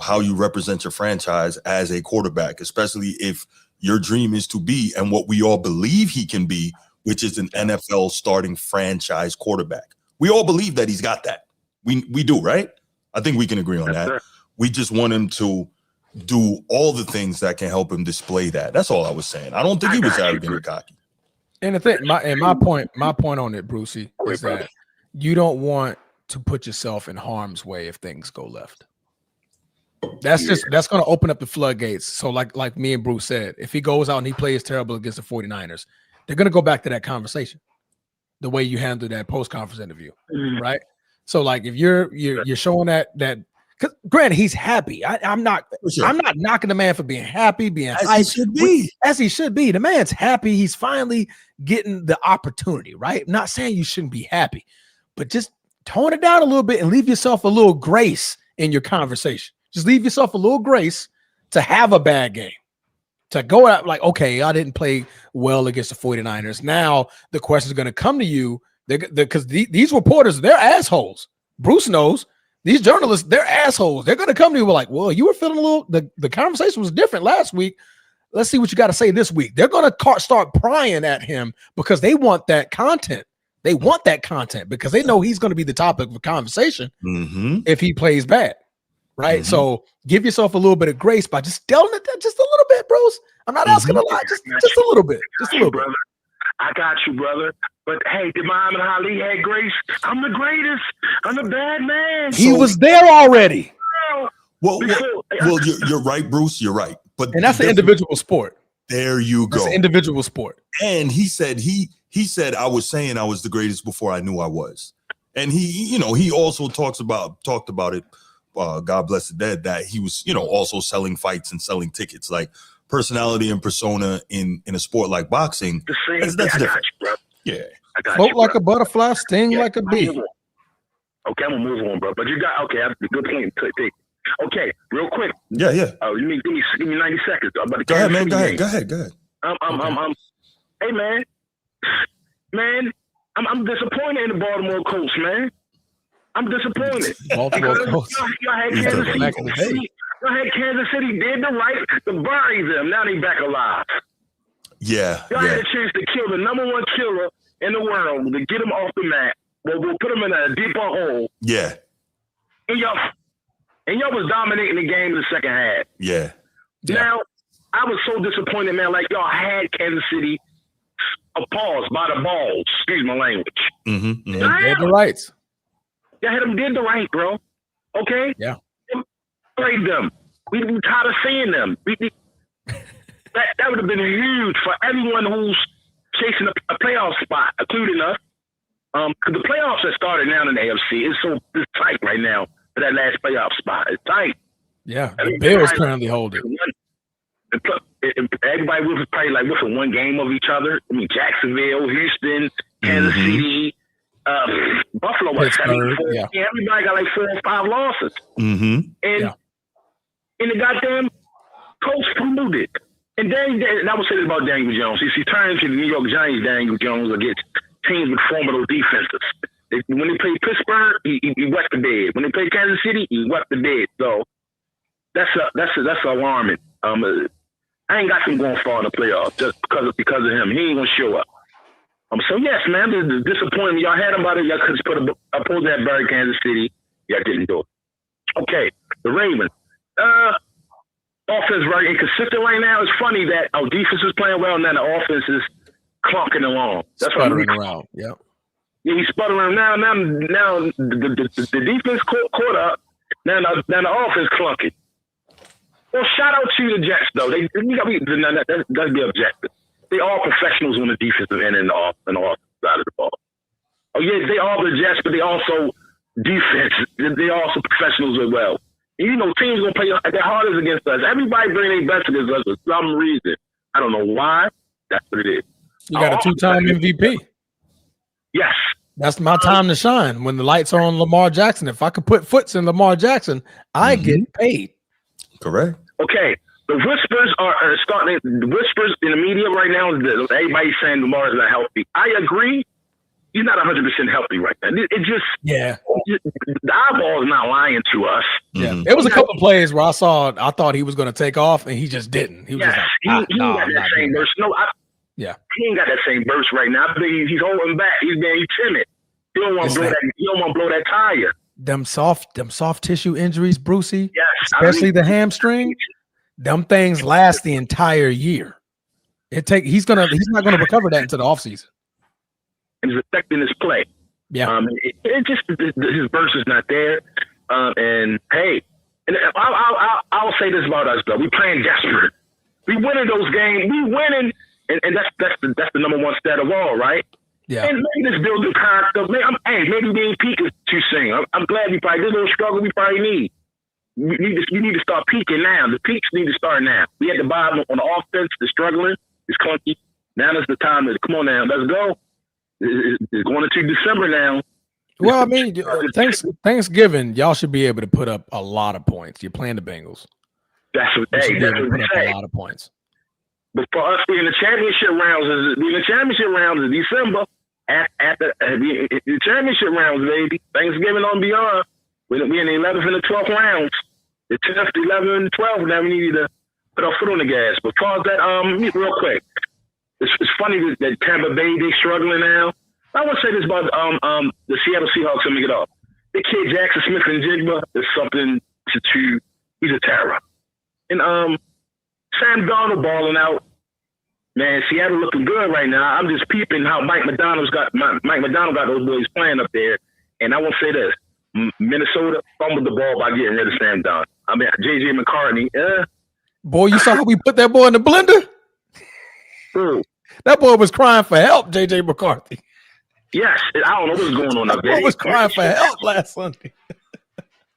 how you represent your franchise as a quarterback, especially if your dream is to be, and what we all believe he can be, which is an NFL starting franchise quarterback. We all believe that he's got that. We do, right? I think we can agree on that. Sir. We just want him to do all the things that can help him display that. That's all I was saying. I don't think he was arrogant or cocky. And the thing, my point on it, Brucey, is that you don't want to put yourself in harm's way if things go left. That's going to open up the floodgates. So like me and Bruce said, if he goes out and he plays terrible against the 49ers, they're going to go back to that conversation, the way you handled that post-conference interview, right? So like if you're showing that. Because granted, he's happy. I'm not knocking the man for being happy, being as he should be. As he should be. The man's happy. He's finally getting the opportunity, right? I'm not saying you shouldn't be happy, but just tone it down a little bit and leave yourself a little grace in your conversation. Just leave yourself a little grace to have a bad game. To go out like, okay, I didn't play well against the 49ers. Now the questions are going to come to you because these reporters, they're assholes. Bruce knows. These journalists, they're assholes. They're going to come to you like, well, you were feeling a little, the conversation was different last week. Let's see what you got to say this week. They're going to start prying at him because they want that content. They want that content because they know he's going to be the topic of conversation if he plays bad, right? So give yourself a little bit of grace by just telling it just a little bit, bros. I'm not asking a lot, just a little bit. Just a little bit. I got you, brother. But hey, did Muhammad Ali had grace? I'm the greatest. I'm the bad man. He was there already. Well, you're right, Bruce. You're right. And that's an individual sport. There you go. That's an individual sport. And he said he said I was saying I was the greatest before I knew I was. And he also talked about it. God bless the dead, that he was also selling fights and selling tickets. Like personality and persona in a sport like boxing. That's different. Yeah. Float like a butterfly, sting like a bee. Okay, I'm gonna move on, bro. But you got good point. Okay, real quick. Yeah. Give me 90 seconds. Go ahead, man. Go ahead. Hey, man. I'm disappointed in the Baltimore Colts, man. I'm disappointed. Baltimore Colts. Y'all had Kansas City did the right to bury them. Now they back alive. Yeah. Y'all had a chance to kill the number one killer in the world, to get him off the map. We'll put him in a deeper hole. Yeah. And y'all was dominating the game in the second half. Yeah. Now, I was so disappointed, man. Like, y'all had Kansas City paused by the balls. Excuse my language. They had the rights. Y'all had them did the right, bro. Okay? Yeah. Played them. We tired of seeing them. That would have been huge for everyone who's chasing a playoff spot, including us. Because the playoffs have started now in the AFC. It's tight right now for that last playoff spot. It's tight. Yeah, the Bears currently hold it. Everybody was probably like within one game of each other. I mean, Jacksonville, Houston, Kansas City, Buffalo was 74. Yeah. Everybody got like 4 or 5 losses. And the goddamn Colts fumbled it. And I was saying about Daniel Jones. He turned to the New York Giants, Daniel Jones, against teams with formidable defenses. When they played Pittsburgh, he wet the bed. When they played Kansas City, he wet the bed. So that's alarming. I ain't got him going far in the playoffs just because of him. He ain't gonna show up. So yes, man, the disappointment. Y'all had him about it. Y'all could put opposed that Barry Kansas City. Y'all didn't do it. Okay, the Ravens. Offense very inconsistent right now. It's funny that our defense is playing well and then the offense is clunking along. That's sputtering around. Yep. Yeah, he's sputtering now. Now the defense caught up. Now the offense clunking. Well, shout out to the Jets though. That's be objective. They all professionals on the defensive end and the offensive side of the ball. Oh yeah, they all the Jets, but they also defense. They also professionals as well. And, you know, teams gonna play their hardest against us. Everybody bring their best against us for some reason. I don't know why. That's what it is. You got a 2-time MVP. Yes. That's my time to shine when the lights are on Lamar Jackson. If I could put foots in Lamar Jackson, I get paid. Correct. Okay. The whispers are starting. The whispers in the media right now is that everybody's saying Lamar is not healthy. I agree. He's not 100% healthy right now. The eyeball is not lying to us. Yeah, it was a couple of plays where I thought he was going to take off, and he just didn't. He was just like, he ain't got that same burst. He ain't got that same burst right now. I think he's holding back. He's timid. He don't want to blow that tire. Them soft tissue injuries, Brucey. Yes, especially the hamstring. Them things last the entire year. He's not gonna recover that into the offseason. And it's affecting his play. Yeah. His burst is not there. And hey, and I'll say this about us though: we playing desperate. We winning those games. We winning, and that's the number one stat of all, right? Yeah. And maybe this building character. Maybe being peak is too soon. I'm glad we probably did a little struggle. We probably need. We need to start peaking now. The peaks need to start now. We had the bottom on the offense. The struggling is clunky. Now is the time to come on now. Let's go. It's going into December now. Well, I mean, Thanksgiving, y'all should be able to put up a lot of points. You're playing the Bengals. That's what they put up a lot of points. But for us, being the championship rounds is December. After the championship rounds, baby. Thanksgiving on beyond. We're in the 11th and the 12th rounds. The 10th, 11th, and 12th. Now we need to put our foot on the gas. But pause that real quick. It's funny that Tampa Bay, they struggling now. I want to say this about the Seattle Seahawks. Let me get off. The kid Jackson Smith and Jigba is something to he's a terror. And Sam Darnold balling out. Man, Seattle looking good right now. I'm just peeping how Mike McDonald got those boys playing up there. And I want to say this. Minnesota fumbled the ball by getting rid of Sam Darnold. I mean, J.J. McCartney. Boy, you saw how we put that boy in the blender? Ooh. That boy was crying for help, J.J. McCarthy. Yes. I don't know what's going on up there. That boy was crying for help last Sunday.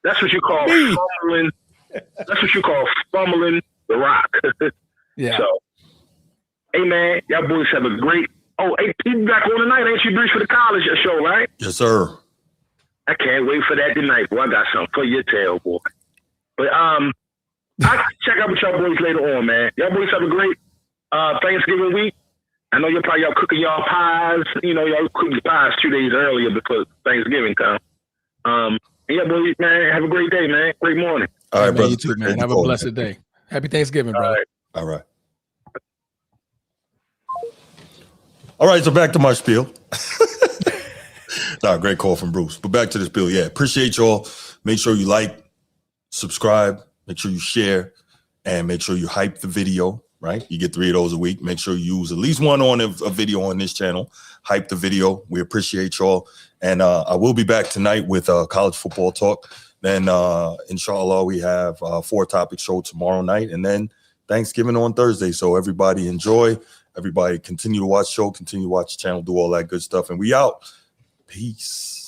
That's what you call fumbling. That's what you call fumbling the rock. Yeah. So, hey, man, y'all boys have a great – hey, you back on tonight, ain't you, Bruce, for the college show, right? Yes, sir. I can't wait for that tonight, boy. I got something for your tail, boy. But I'll check out with y'all boys later on, man. Y'all boys have a great Thanksgiving week. I know y'all cooking y'all pies. You know, y'all cooking pies 2 days earlier because Thanksgiving come. And y'all boys, man, have a great day, man. Great morning. All right, brother. You too, man. Have a blessed day. Happy Thanksgiving, brother. All right. All right, so back to my spiel. Great call from Bruce. But back to the spiel. Yeah, appreciate y'all. Make sure you like, subscribe, make sure you share, and make sure you hype the video, right? You get 3 of those a week. Make sure you use at least one on a video on this channel. Hype the video. We appreciate y'all. And I will be back tonight with college football talk. Then, inshallah, we have a 4-topic show tomorrow night. And then Thanksgiving on Thursday. So everybody enjoy. Everybody continue to watch the show, continue to watch the channel, do all that good stuff. And we out. Peace.